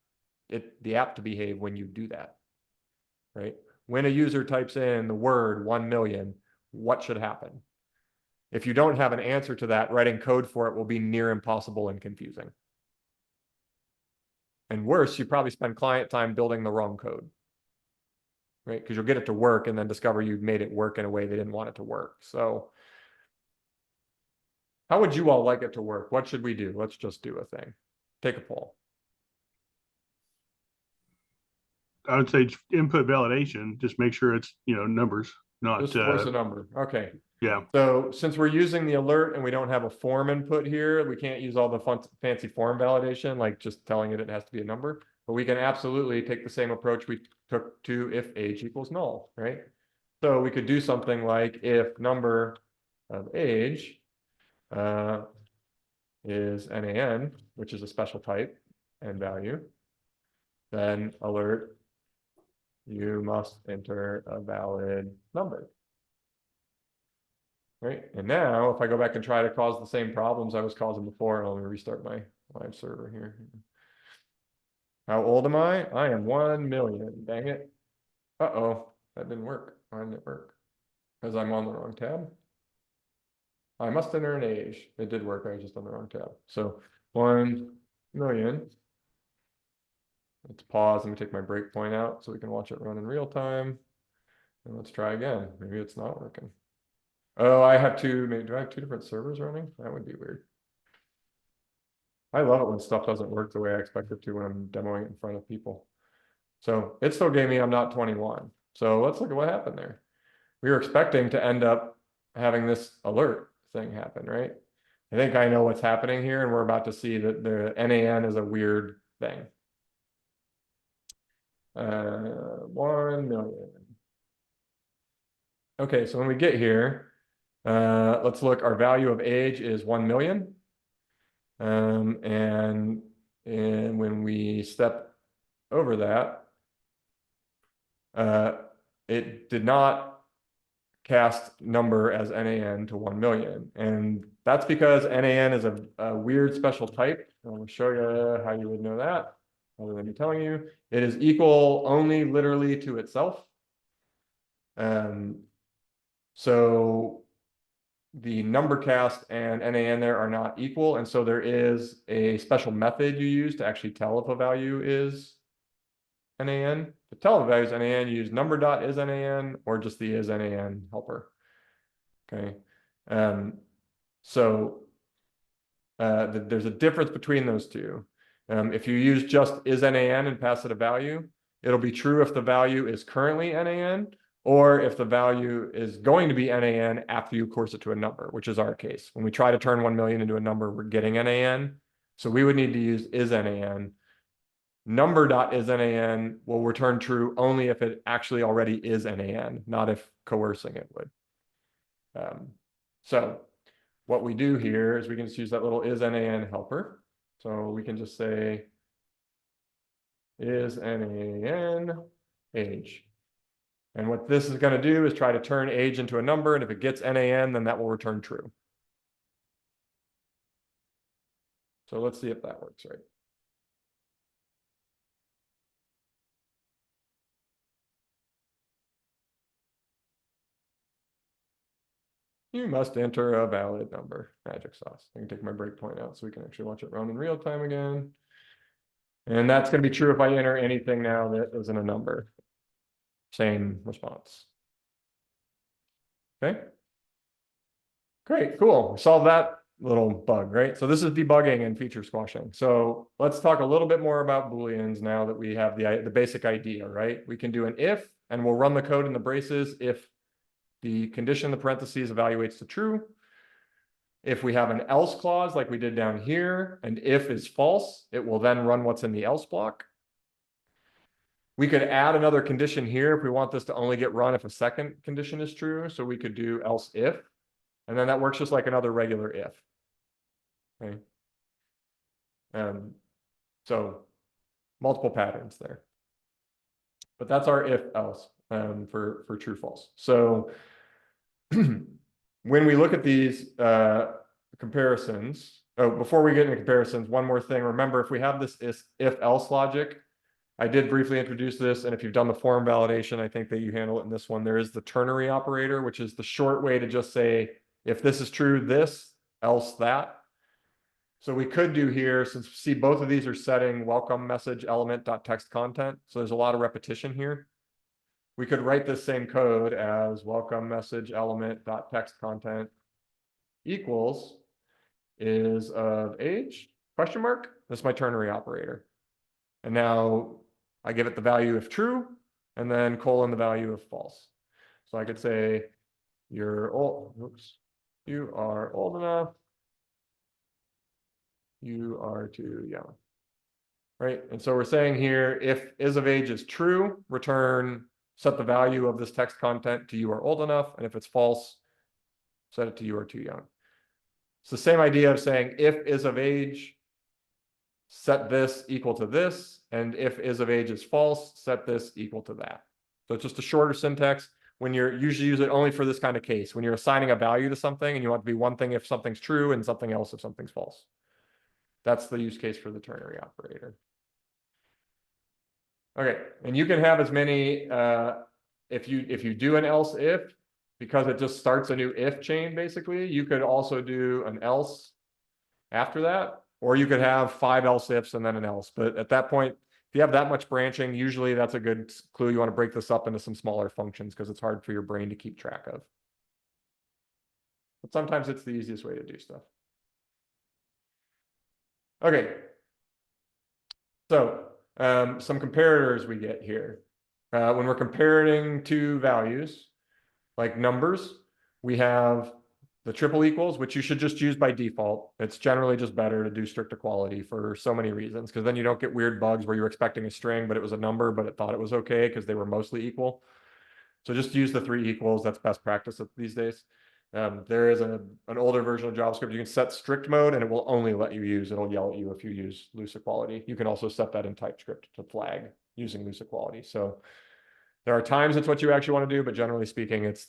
the app to behave when you do that, right? When a user types in the word 1 million, what should happen? If you don't have an answer to that, writing code for it will be near impossible and confusing. And worse, you probably spend client time building the wrong code, right? Because you'll get it to work and then discover you made it work in a way they didn't want it to work. So how would you all like it to work? What should we do? Let's just do a thing. Take a poll. I would say input validation, just make sure it's, numbers, not, Just force a number. Okay. yeah. So since we're using the alert and we don't have a form input here, we can't use all the fancy form validation, like just telling it has to be a number. But we can absolutely take the same approach we took to if age equals null, right? So we could do something like if number of age is NaN, which is a special type and value, then alert, you must enter a valid number. Right, and now if I go back and try to cause the same problems I was causing before, let me restart my live server here. How old am I? I am 1 million, dang it. Uh-oh, that didn't work. Why didn't it work? Because I'm on the wrong tab. I must enter an age. It did work, I was just on the wrong tab. So 1 million. Let's pause, let me take my breakpoint out so we can watch it run in real time. And let's try again, maybe it's not working. Oh, I have two, maybe, do I have two different servers running? That would be weird. I love it when stuff doesn't work the way I expect it to when I'm demoing it in front of people. So it still gave me I'm not 21. So let's look at what happened there. We were expecting to end up having this alert thing happen, right? I think I know what's happening here, and we're about to see that the NaN is a weird thing. 1 million. Okay, so when we get here, let's look, our value of age is 1 million. And when we step over that, it did not cast number as NaN to 1 million. And that's because NaN is a weird special type. I'll show you how you would know that, other than me telling you. It is equal only literally to itself. So the number cast and NaN there are not equal, and so there is a special method you use to actually tell if a value is NaN. To tell if a value is NaN, you use number.isNaN or just the isNaN helper. Okay, so there's a difference between those two. If you use just isNaN and pass it a value, it'll be true if the value is currently NaN, or if the value is going to be NaN after you course it to a number, which is our case. When we try to turn 1 million into a number, we're getting NaN. So we would need to use isNaN. Number.isNaN will return true only if it actually already is NaN, not if coercing it would. So what we do here is we can just use that little isNaN helper. So we can just say isNaN age. And what this is going to do is try to turn age into a number, and if it gets NaN, then that will return true. So let's see if that works right. You must enter a valid number. Magic sauce. I can take my breakpoint out so we can actually watch it run in real time again. And that's going to be true if I enter anything now that isn't a number. Same response. Okay. Great, cool. Solve that little bug, right? So this is debugging and feature squashing. So let's talk a little bit more about Booleans now that we have the basic idea, right? We can do an if, and we'll run the code in the braces if the condition in the parentheses evaluates to true. If we have an else clause like we did down here, and if is false, it will then run what's in the else block. We could add another condition here if we want this to only get run if a second condition is true. So we could do else if, and then that works just like another regular if. Okay. So multiple patterns there. But that's our if else for true false. So when we look at these comparisons, oh, before we get into comparisons, one more thing. Remember, if we have this if else logic, I did briefly introduce this, and if you've done the form validation, I think that you handle it in this one. There is the ternary operator, which is the short way to just say, if this is true, this, else that. So we could do here, since see both of these are setting welcome message element.text content. So there's a lot of repetition here. We could write this same code as welcome message element.text content equals is of age question mark. That's my ternary operator. And now I give it the value if true, and then colon the value of false. So I could say you're old, oops, you are old enough. You are too young. Right? And so we're saying here, if is of age is true, return, set the value of this text content to you are old enough. And if it's false, set it to you are too young. It's the same idea of saying if is of age, set this equal to this. And if is of age is false, set this equal to that. So it's just a shorter syntax. When you're usually use it only for this kind of case, when you're assigning a value to something and you want it to be one thing if something's true and something else if something's false. That's the use case for the ternary operator. Okay, and you can have as many if you do an else if, because it just starts a new if chain basically, you could also do an else after that, or you could have 5 else ifs and then an else. But at that point, if you have that much branching, usually that's a good clue. You want to break this up into some smaller functions because it's hard for your brain to keep track of. But sometimes it's the easiest way to do stuff. Okay. So some comparators we get here. When we're comparing two values, like numbers, we have the triple equals, which you should just use by default. It's generally just better to do strict equality for so many reasons, because then you don't get weird bugs where you're expecting a string, but it was a number, but it thought it was okay because they were mostly equal. So just use the 3 equals. That's best practice these days. There is an older version of JavaScript. You can set strict mode and it will only let you use, it'll yell at you if you use loose equality. You can also set that in TypeScript to flag using loose equality. So there are times it's what you actually want to do, but generally speaking, it's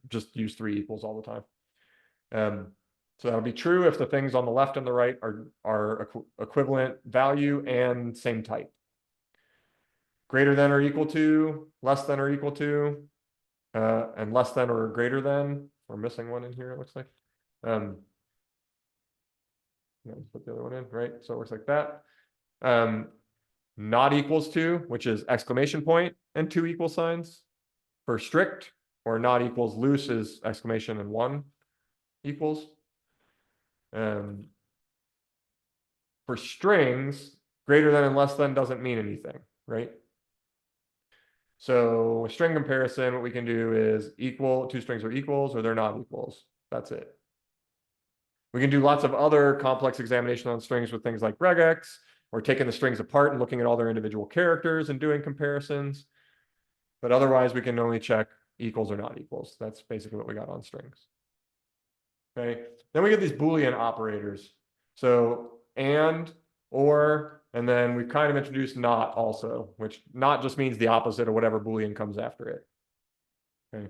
just use 3 equals all the time. So that'll be true if the things on the left and the right are equivalent value and same type. Greater than or equal to, less than or equal to, and less than or greater than. We're missing one in here, it looks like. Put the other one in, right? So it works like that. Not equals to, which is exclamation point and 2 equal signs for strict, or not equals loose is exclamation and 1 equals. For strings, greater than and less than doesn't mean anything, right? So with string comparison, what we can do is equal, 2 strings are equals or they're not equals. That's it. We can do lots of other complex examination on strings with things like regex, or taking the strings apart and looking at all their individual characters and doing comparisons. But otherwise, we can only check equals or not equals. That's basically what we got on strings. Okay, then we get these Boolean operators. So and, or, and then we've kind of introduced not also, which not just means the opposite of whatever Boolean comes after it. Okay.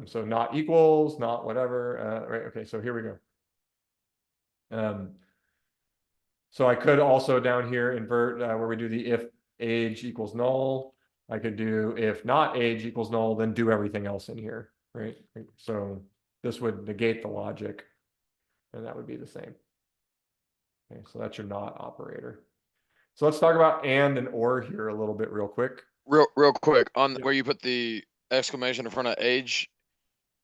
So not equals, not whatever. Right. Okay. So here we go. So I could also down here invert where we do the if age equals null. I could do if not age equals null, then do everything else in here. Right. So this would negate the logic, and that would be the same. Okay, so that's your not operator. So let's talk about and or here a little bit real quick. Real quick, on Yeah. where you put the exclamation in front of age,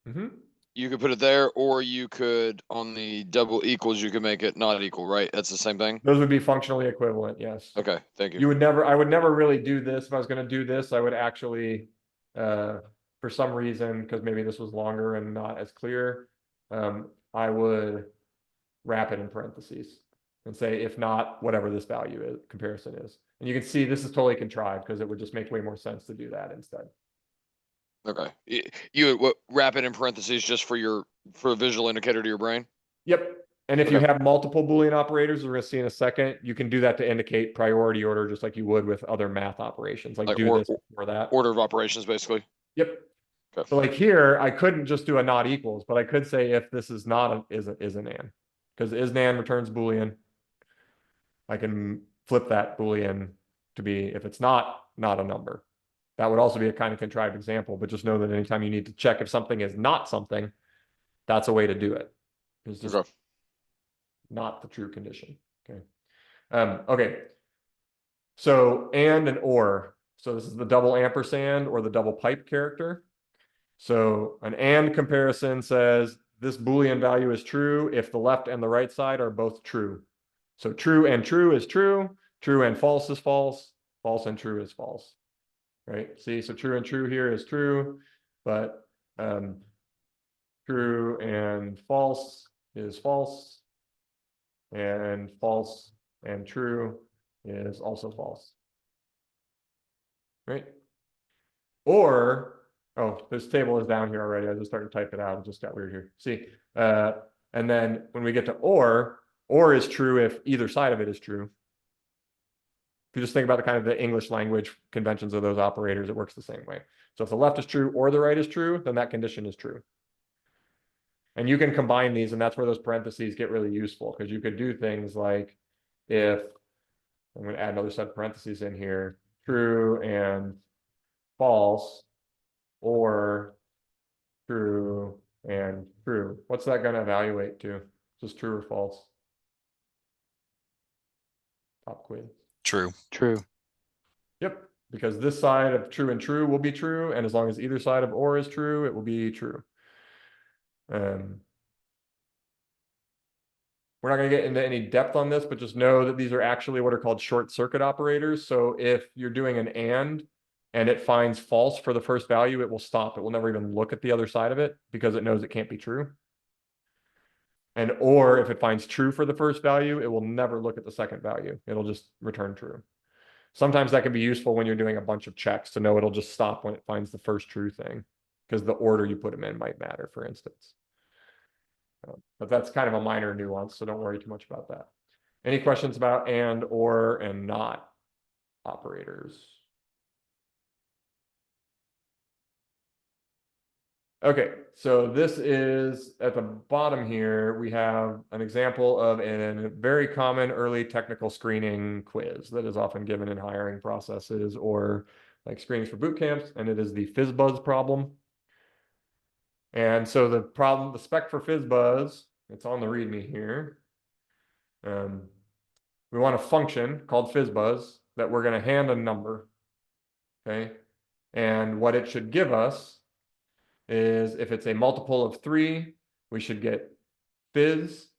Mm-hmm. you could put it there, or you could, on the double equals, you could make it not equal, right? That's the same thing? Those would be functionally equivalent, yes. Okay, thank you. I would never really do this. If I was going to do this, I would actually, for some reason, because maybe this was longer and not as clear, I would wrap it in parentheses and say, if not, whatever this value is, comparison is. And you can see this is totally contrived because it would just make way more sense to do that instead. Okay, you would wrap it in parentheses just for a visual indicator to your brain? Yep. And if you Okay. have multiple Boolean operators, we're gonna see in a second, you can do that to indicate priority order, just like you would with other math operations, like Like do this before that. Order of operations, basically. Yep. Okay. So like here, I couldn't just do a not equals, but I could say if this is not a, is an and. Because is nan returns Boolean. I can flip that Boolean to be, if it's not a number. That would also be a kind of contrived example, but just know that anytime you need to check if something is not something, that's a way to do it. It's just Okay. not the true condition. Okay. Okay. So and or. So this is the double ampersand or the double pipe character. So an and comparison says this Boolean value is true if the left and the right side are both true. So true and true is true, true and false is false, false and true is false. Right? See, so true and true here is true, but true and false is false, and false and true is also false. Right? Or, oh, this table is down here already. I just started to type it out. It just got weird here. See, and then when we get to or is true if either side of it is true. If you just think about the kind of the English language conventions of those operators, it works the same way. So if the left is true or the right is true, then that condition is true. And you can combine these, and that's where those parentheses get really useful, because you could do things like if, I'm going to add another set of parentheses in here, true and false, or true and true. What's that going to evaluate to? Just true or false? Pop quiz. True. True. Yep, because this side of true and true will be true, and as long as either side of or is true, it will be true. We're not going to get into any depth on this, but just know that these are actually what are called short circuit operators. So if you're doing an and it finds false for the first value, it will stop. It will never even look at the other side of it because it knows it can't be true. And or if it finds true for the first value, it will never look at the second value. It'll just return true. Sometimes that can be useful when you're doing a bunch of checks to know it'll just stop when it finds the first true thing, because the order you put them in might matter, for instance. But that's kind of a minor nuance, so don't worry too much about that. Any questions about and, or, and not operators? Okay, so this is at the bottom here, we have an example of a very common early technical screening quiz that is often given in hiring processes or like screenings for boot camps, and it is the FizzBuzz problem. And so the problem, the spec for FizzBuzz, it's on the README here. We want a function called FizzBuzz that we're going to hand a number. Okay. And what it should give us is if it's a multiple of 3, we should get fizz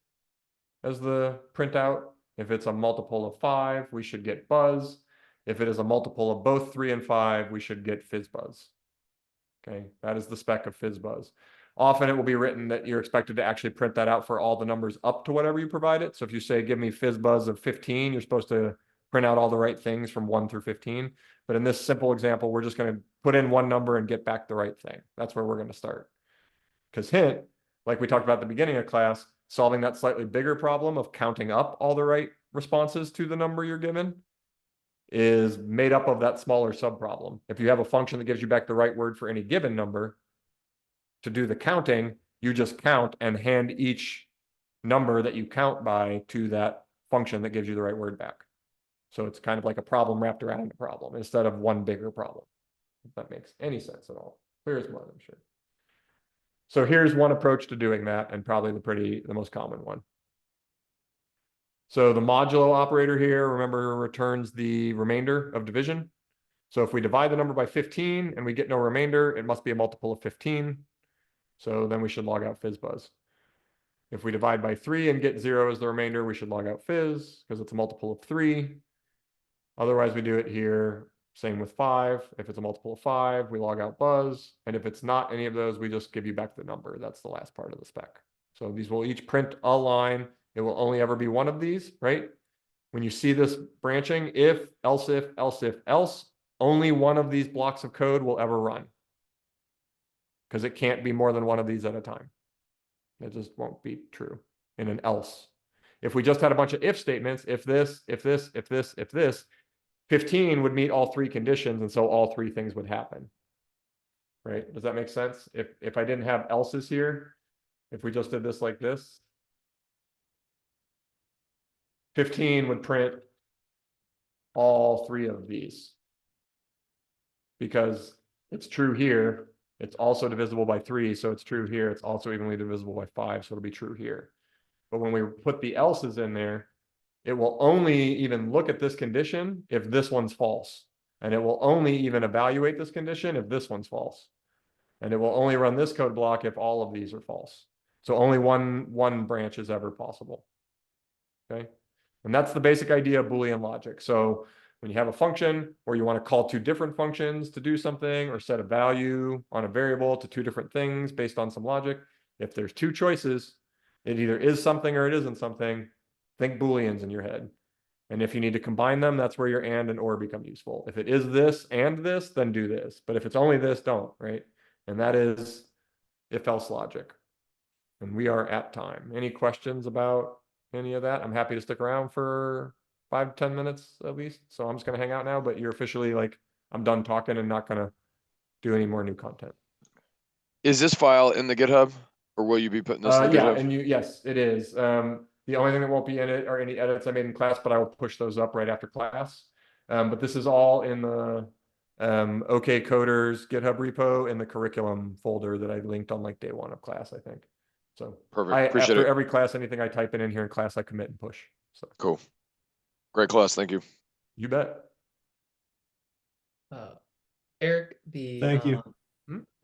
as the printout. If it's a multiple of 5, we should get buzz. If it is a multiple of both 3 and 5, we should get FizzBuzz. Okay, that is the spec of FizzBuzz. Often it will be written that you're expected to actually print that out for all the numbers up to whatever you provide it. So if you say, give me FizzBuzz of 15, you're supposed to print out all the right things from 1 through 15. But in this simple example, we're just going to put in one number and get back the right thing. That's where we're going to start. Because hint, like we talked about at the beginning of class, solving that slightly bigger problem of counting up all the right responses to the number you're given is made up of that smaller subproblem. If you have a function that gives you back the right word for any given number, to do the counting, you just count and hand each number that you count by to that function that gives you the right word back. So it's kind of like a problem wrapped around a problem instead of one bigger problem. If that makes any sense at all. Clear as mud, I'm sure. So here's one approach to doing that, and probably the most common one. So the modulo operator here, remember, returns the remainder of division. So if we divide the number by 15 and we get no remainder, it must be a multiple of 15. So then we should log out FizzBuzz. If we divide by 3 and get 0 as the remainder, we should log out fizz because it's a multiple of 3. Otherwise, we do it here. Same with 5. If it's a multiple of 5, we log out buzz. And if it's not any of those, we just give you back the number. That's the last part of the spec. So these will each print a line. It will only ever be one of these, right? When you see this branching, if, else if, else if, else, only one of these blocks of code will ever run. Because it can't be more than one of these at a time. It just won't be true. in an else. If we just had a bunch of if statements, if this, if this, if this, if this, 15 would meet all three conditions, and so all three things would happen. Right? Does that make sense? If I didn't have else's here, if we just did this like this, 15 would print all three of these. Because it's true here, it's also divisible by 3, so it's true here, it's also evenly divisible by 5, so it'll be true here. But when we put the else's in there, it will only even look at this condition if this one's false. And it will only even evaluate this condition if this one's false. And it will only run this code block if all of these are false. So only one branch is ever possible. Okay. And that's the basic idea of Boolean logic. So when you have a function or you want to call two different functions to do something or set a value on a variable to two different things based on some logic, if there's two choices, it either is something or it isn't something, think Booleans in your head. And if you need to combine them, that's where your and or become useful. If it is this and this, then do this. But if it's only this, don't, right? And that is if else logic. And we are at time. Any questions about any of that? I'm happy to stick around for 5 to 10 minutes at least. So I'm just going to hang out now, but you're officially like, I'm done talking and not going to do any more new content. Is this file in the GitHub, or will you be putting this in the Yeah, GitHub? and yes, it is. The only thing that won't be in it are any edits I made in class, but I will push those up right after class. But this is all in the OK Coders GitHub repo in the curriculum folder that I linked on like day 1 of class, I think. So Perfect. Appreciate after it. every class, anything I type in here in class, I commit and push. So Cool. Great class. Thank you. you bet. Eric, the Thank you.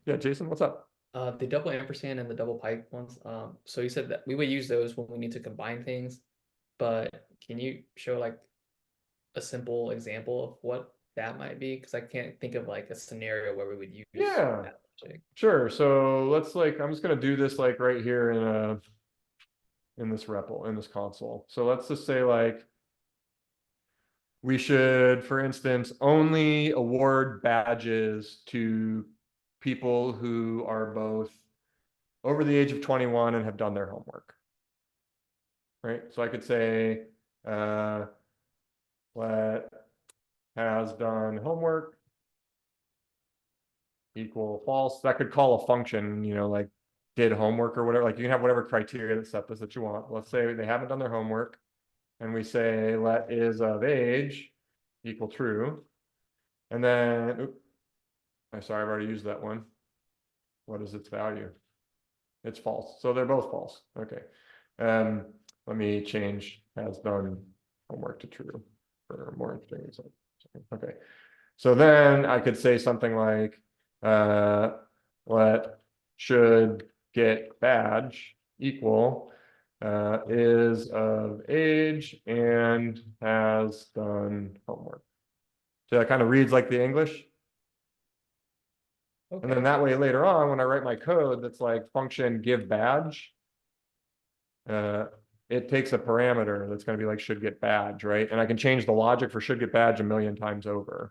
Yeah, Jason, what's up? the double ampersand and the double pipe ones. So you said that we would use those when we need to combine things, but can you show like a simple example of what that might be? Because I can't think of like a scenario where we would use Yeah. that logic. Sure. So let's like, I'm just going to do this like right here in this REPL, in this console. So let's just say like, we should, for instance, only award badges to people who are both over the age of 21 and have done their homework. Right? So I could say, let has done homework equal false. That could call a function, you know, like did homework or whatever. Like you can have whatever criteria that set this that you want. Let's say they haven't done their homework. And we say let is of age equal true. And then, I'm sorry, I've already used that one. What is its value? It's false. So they're both false. Okay. Let me change has done homework to true for more interesting results. Okay. So then I could say something like, let should get badge equal is of age and has done homework. So that kind of reads like the English. And then Okay. that way later on, when I write my code, that's like function give badge. It takes a parameter that's going to be like should get badge, right? And I can change the logic for should get badge a million times over.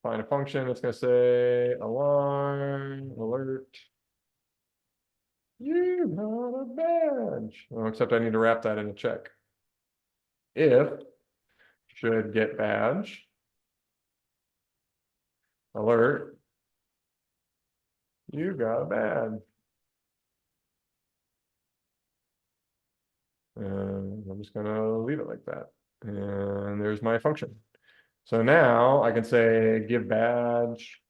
Find a function that's going to say alarm alert. You got a badge. Oh, except I need to wrap that in a check. If should get badge alert, you got a badge. And I'm just gonna leave it like that. And there's my function. So now I can say give badge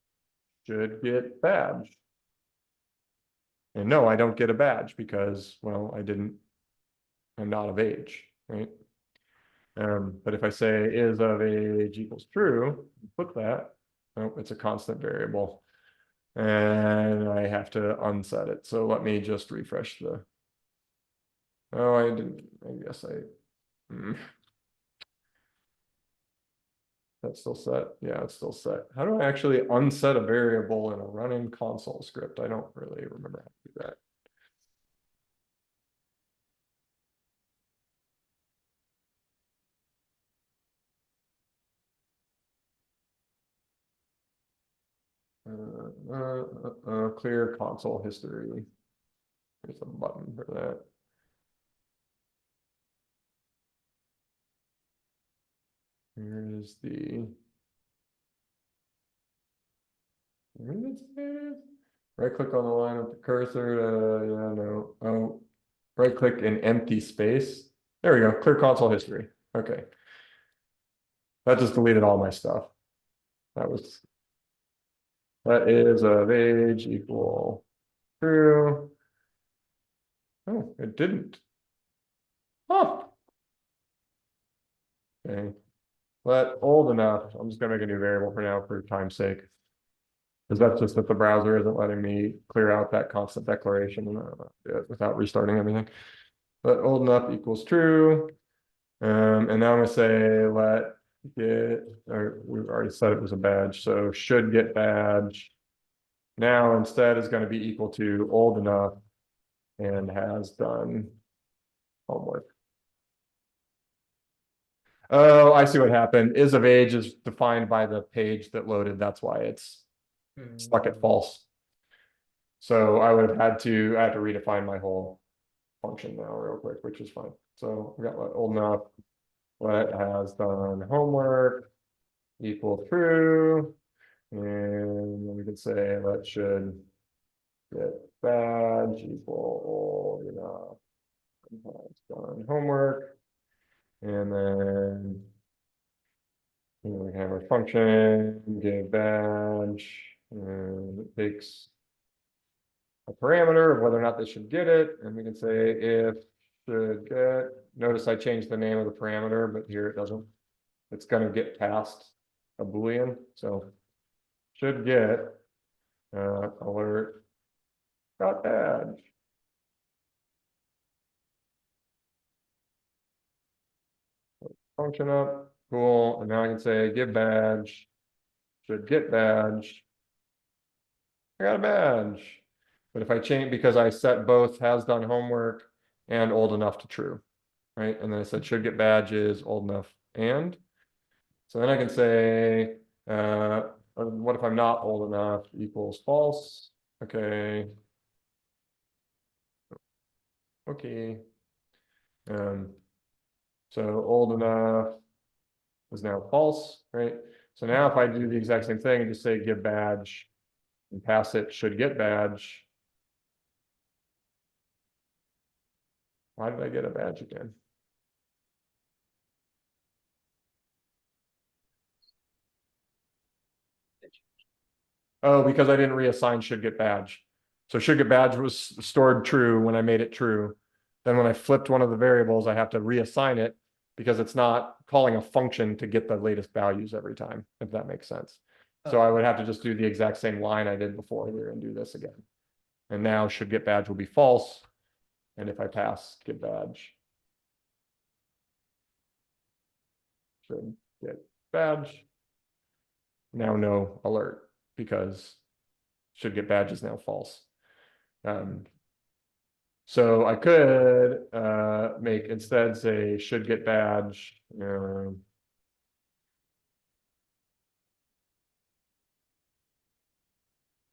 should get badge. And no, I don't get a badge because, well, I'm not of age, right? But if I say is of age equals true, flip that. Oh, it's a constant variable. And I have to unset it. So let me just refresh the. Oh, I didn't. I guess that's still set. Yeah, it's still set. How do I actually unset a variable in a running console script? I don't really remember how to do that. clear console history. There's a button for that. Here's the. Right click on the line with the cursor to, yeah, no, oh, right click in empty space. There we go, clear console history. Okay. That just deleted all my stuff. That is of age equal true. Oh, it didn't. Huh. Okay. But old enough, I'm just gonna make a new variable for now for time's sake. Because that's just that the browser isn't letting me clear out that constant declaration without restarting everything. But old enough equals true. And now I'm gonna say let get, or we've already said it was a badge, so should get badge. Now instead is gonna be equal to old enough and has done homework. Oh, I see what happened. Is of age is defined by the page that loaded. That's why it's stuck at false. So I would have had to, I have to redefine my whole function now real quick, which is fine. So we got let old enough, let has done homework equal true. And we could say let should get badge equal old enough. Has done homework. And then we have our function, give badge, and it takes a parameter of whether or not they should get it, and we can say if should get, notice I changed the name of the parameter, but here it doesn't. It's gonna get past a Boolean, so should get alert dot badge. Function up, cool, and now I can say give badge, should get badge. I got a badge. But if I change, because I set both has done homework and old enough to true, right? And then I said should get badges old enough and. So then I can say, what if I'm not old enough equals false? Okay. Okay. So old enough is now false, right? So now if I do the exact same thing and just say give badge and pass it should get badge. Why did I get a badge again? Oh, because I didn't reassign should get badge. So should get badge was stored true when I made it true. Then when I flipped one of the variables, I have to reassign it because it's not calling a function to get the latest values every time, if that makes sense. So I would have to just do the exact same line I did before here and do this again. And now should get badge will be false. And if I pass get badge, should get badge. Now no alert because should get badge is now false. So I could make instead say should get badge.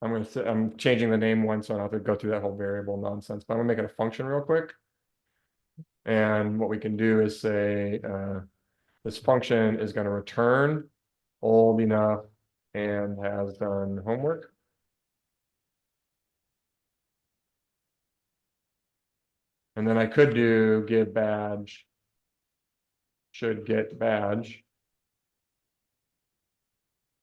I'm changing the name once, so I don't have to go through that whole variable nonsense, but I'm gonna make it a function real quick. And what we can do is say this function is gonna return old enough and has done homework. And then I could do give badge should get badge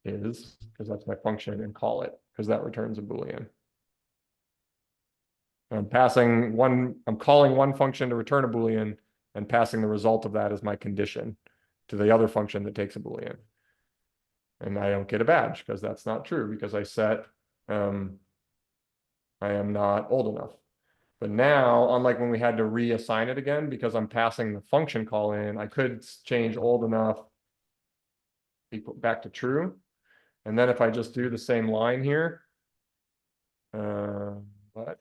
is, because that's my function, and call it, because that returns a Boolean. I'm calling one function to return a Boolean and passing the result of that as my condition to the other function that takes a Boolean. And I don't get a badge because that's not true because I set I am not old enough. But now, unlike when we had to reassign it again, because I'm passing the function call in, I could change old enough equal back to true. And then if I just do the same line here, what?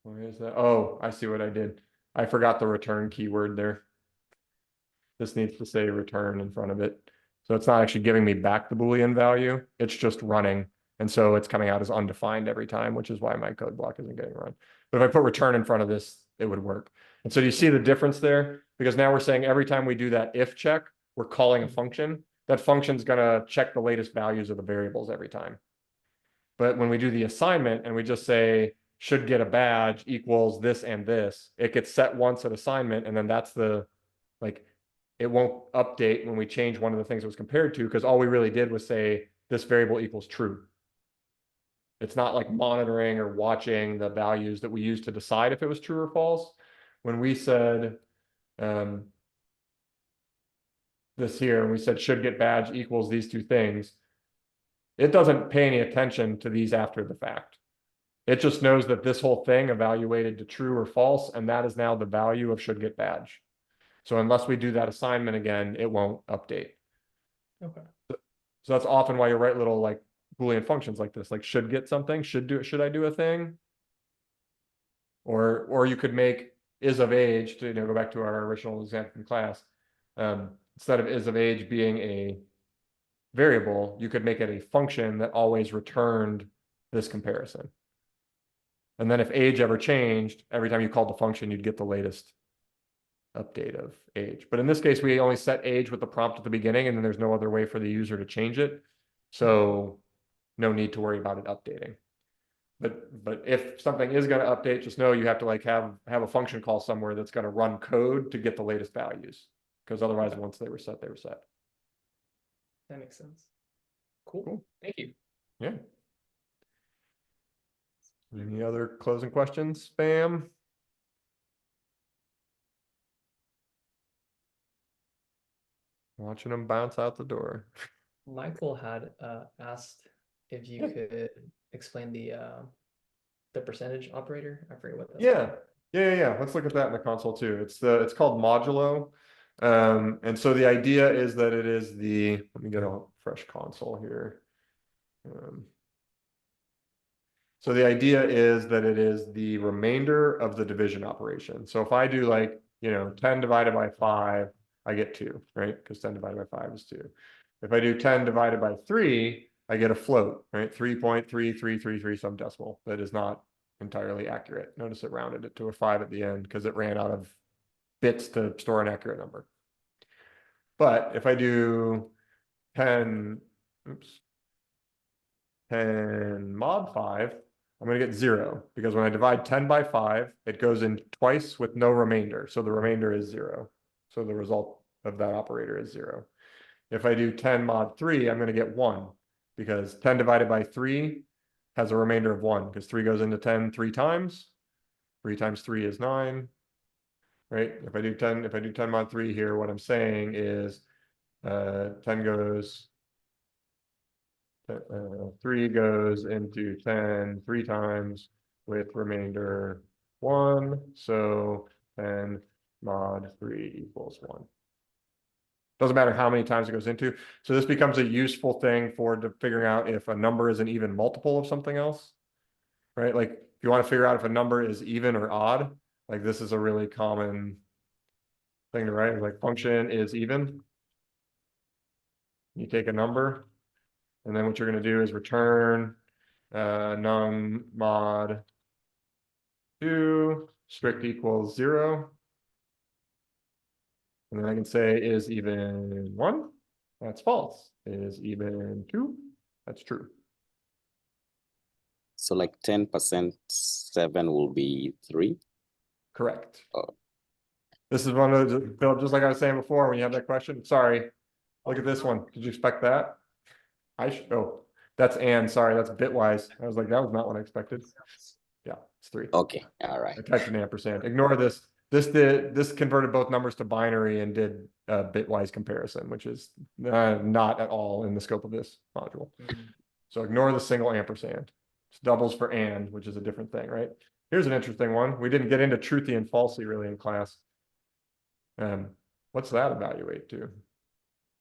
Where is that? Oh, I see what I did. I forgot the return keyword there. This needs to say return in front of it. So it's not actually giving me back the Boolean value. It's just running. And so it's coming out as undefined every time, which is why my code block isn't getting run. But if I put return in front of this, it would work. And so do you see the difference there? Because now we're saying every time we do that if check, we're calling a function. That function's gonna check the latest values of the variables every time. But when we do the assignment and we just say should get a badge equals this and this, it gets set once at assignment, and then that's the, like, it won't update when we change one of the things it was compared to, because all we really did was say this variable equals true. It's not like monitoring or watching the values that we used to decide if it was true or false. When we said this here, and we said should get badge equals these two things, it doesn't pay any attention to these after the fact. It just knows that this whole thing evaluated to true or false, and that is now the value of should get badge. So unless we do that assignment again, it won't update. Okay. So that's often why you write little like Boolean functions like this, like should get something, should I do a thing? Or you could make is of age to, go back to our original example in class. Instead of is of age being a variable, you could make it a function that always returned this comparison. And then if age ever changed, every time you called the function, you'd get the latest update of age. But in this case, we only set age with the prompt at the beginning, and then there's no other way for the user to change it. So no need to worry about it updating. But if something is going to update, just know you have to like have a function call somewhere that's going to run code to get the latest values. Because otherwise, once they were set, they were set. That makes sense. Cool. Cool. Thank you. Yeah. Any other closing questions, Spam? Watching them bounce out the door. Michael had asked if you could explain the percentage operator. I forget what that's called. Yeah. Let's look at that in the console too. It's called modulo. And so the idea is that it is let me get a fresh console here. So the idea is that it is the remainder of the division operation. So if I do like, 10 divided by 5, I get 2, right? Because 10 divided by 5 is 2. If I do 10 divided by 3, I get a float, right? 3.3333 some decimal. That is not entirely accurate. Notice it rounded it to a 5 at the end because it ran out of bits to store an accurate number. But if I do 10 mod 5, I'm going to get 0, because when I divide 10 by 5, it goes in twice with no remainder. So the remainder is 0. So the result of that operator is 0. If I do 10 mod 3, I'm going to get 1, because 10 divided by 3 has a remainder of 1, because 3 goes into 10 3 times. 3 times 3 is 9. Right? If I do 10 mod 3 here, what I'm saying is 10 goes 3 goes into 10 3 times with remainder 1. So 10 mod 3 equals 1. Doesn't matter how many times it goes into. So this becomes a useful thing for figuring out if a number is an even multiple of something else, right? Like if you want to figure out if a number is even or odd, like this is a really common thing to write. Like function is even. You take a number, and then what you're going to do is return num mod 2 strict equals 0. And then I can say is even 1. That's false. Is even 2. That's true. So like 10% 7 will be 3. Correct. Oh. This is one of the, Philip, just like I was saying before, when you have that question. Sorry. Look at this one. Did you expect that? Oh, that's and. Sorry, that's bitwise. I was like, that was not what I expected. Yeah, it's 3. Okay, all right. I typed an ampersand. Ignore this. This converted both numbers to binary and did a bitwise comparison, which is not at all in the scope of this module. So ignore the single ampersand. It's doubles for and, which is a different thing, right? Here's an interesting one. We didn't get into truthy and falsy really in class. What's that evaluate to?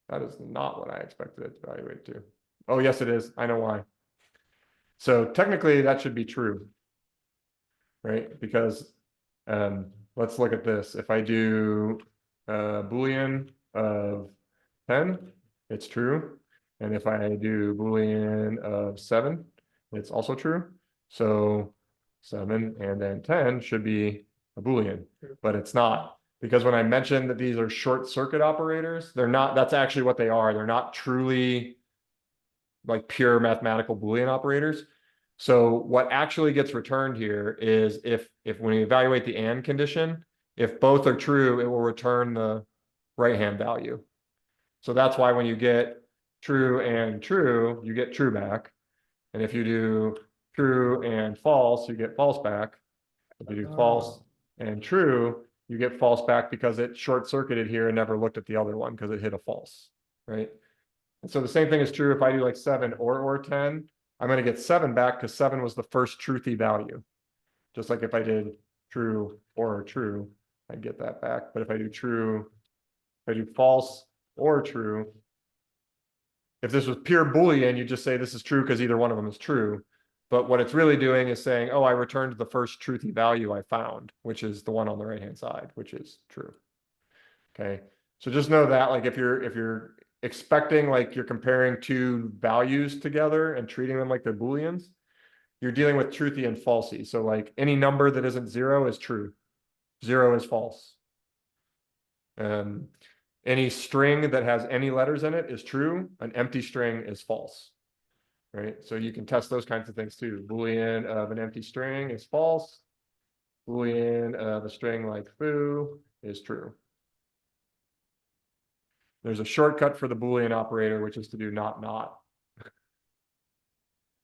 That is not what I expected it to evaluate to. Oh, yes, it is. I know why. So technically that should be true, right? Because let's look at this. If I do Boolean of 10, it's true. And if I do Boolean of 7, it's also true. So 7 and then 10 should be a Boolean, but it's not. Because when I mentioned that these are short circuit operators, they're not, that's actually what they are. They're not truly like pure mathematical Boolean operators. So what actually gets returned here is if when we evaluate the AND condition, if both are true, it will return the right-hand value. So that's why when you get true and true, you get true back. And if you do true and false, you get false back. If you do false and true, you get false back because it short-circuited here and never looked at the other one because it hit a false, right? And so the same thing is true if I do like 7 or 10, I'm going to get 7 back because 7 was the first truthy value. Just like if I did true or true, I'd get that back. But if I do true, if I do false or true, if this was pure Boolean, you just say this is true because either one of them is true. But what it's really doing is saying, oh, I returned the first truthy value I found, which is the one on the right-hand side, which is true. Okay, so just know that, like, if you're expecting, like, you're comparing two values together and treating them like they're Booleans, you're dealing with truthy and falsy. So like any number that isn't 0 is true, 0 is false. Any string that has any letters in it is true. An empty string is false. Right? So you can test those kinds of things too. Boolean of an empty string is false. Boolean of a string like foo is true. There's a shortcut for the Boolean operator, which is to do not.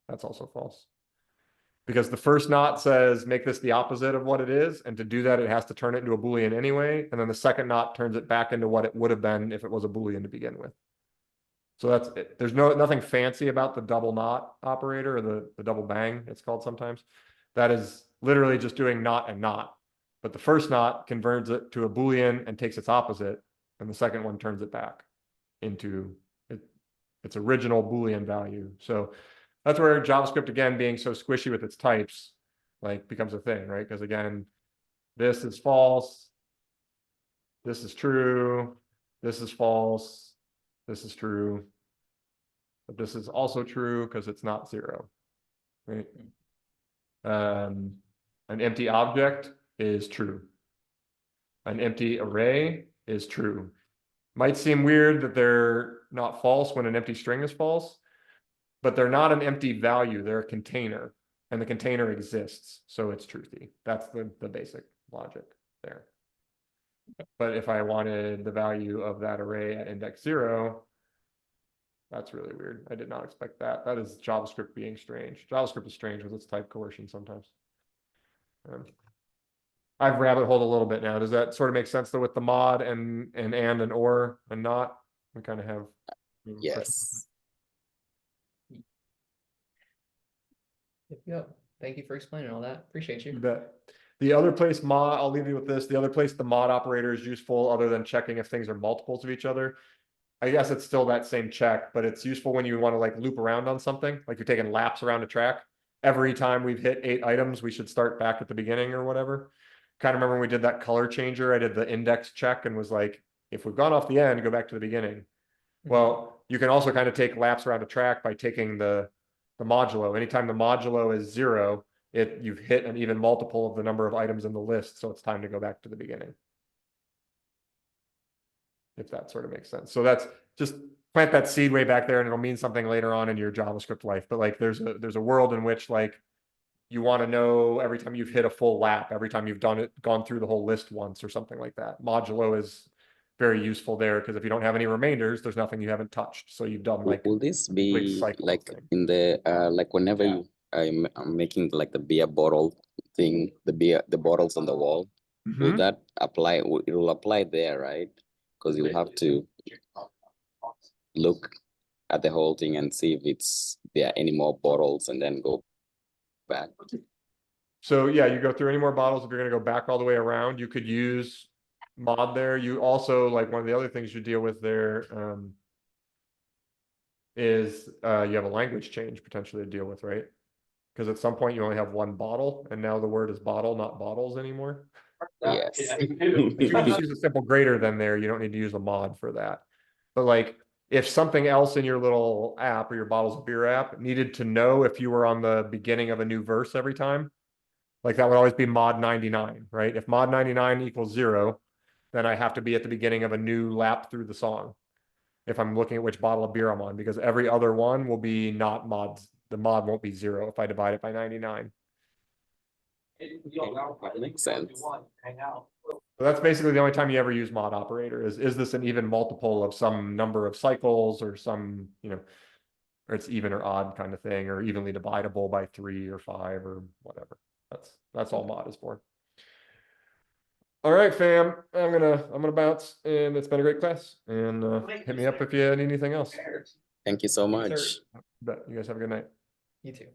That's also false. Because the first not says make this the opposite of what it is, and to do that, it has to turn it into a Boolean anyway, and then the second not turns it back into what it would have been if it was a Boolean to begin with. So that's it. There's nothing fancy about the double not operator, or the double bang, it's called sometimes. That is literally just doing not and not. But the first not converts it to a Boolean and takes its opposite, and the second one turns it back into its original Boolean value. So that's where JavaScript, again, being so squishy with its types, like, becomes a thing, right? Because again, this is false, this is true, this is false, this is true, but this is also true because it's not 0, right? An empty object is true. An empty array is true. Might seem weird that they're not false when an empty string is false, but they're not an empty value, they're a container, and the container exists, so it's truthy. That's the basic logic there. But if I wanted the value of that array at index 0, that's really weird. I did not expect that. That is JavaScript being strange. JavaScript is strange with its type coercion sometimes. I've rabbit holed a little bit now. Does that sort of make sense though with the mod and or and not? We kind of have. Yes. Yep. Thank you for explaining all that. Appreciate You you. bet. The other place mod, I'll leave you with this. The other place the mod operator is useful, other than checking if things are multiples of each other. I guess it's still that same check, but it's useful when you want to like loop around on something, like you're taking laps around a track. Every time we've hit 8 items, we should start back at the beginning or whatever. Kind of remember when we did that color changer, I did the index check and was like, if we've gone off the end, go back to the beginning. Well, you can also kind of take laps around a track by taking the modulo. Anytime the modulo is 0, you've hit an even multiple of the number of items in the list, so it's time to go back to the beginning. If that sort of makes sense. So that's just plant that seed way back there and it'll mean something later on in your JavaScript life. But like there's a world in which like you want to know every time you've hit a full lap, every time you've gone through the whole list once or something like that. Modulo is very useful there because if you don't have any remainders, there's nothing you haven't touched. So you've done like Will this complete be cycle like thing. in the like whenever I'm making like the beer bottle thing, the bottles on the wall? Will Mhm. that apply? It will apply there, right? Because you'll have to look at the whole thing and see if there are any more bottles and then go back. So yeah, you go through any more bottles. If you're going to go back all the way around, you could use mod there. You also, like, one of the other things you deal with there is you have a language change potentially to deal with, right? Because at some point you only have one bottle and now the word is bottle, not bottles anymore. Yes. You can just use a simple greater than there. You don't need to use a mod for that. But like, if something else in your little app or your bottles of beer app needed to know if you were on the beginning of a new verse every time, like that would always be mod 99, right? If mod 99 equals 0, then I have to be at the beginning of a new lap through the song. If I'm looking at which bottle of beer I'm on, because every other one will be not mods. The mod won't be 0 if I divide it by 99. Makes sense. So that's basically the only time you ever use mod operator is this an even multiple of some number of cycles or some, or it's even or odd kind of thing, or evenly dividable by 3 or 5 or whatever. That's all mod is for. All right, fam. I'm gonna bounce, and it's been a great class. And hit me up if you need anything else. Thank you so much. Bet you guys have a good night. You too.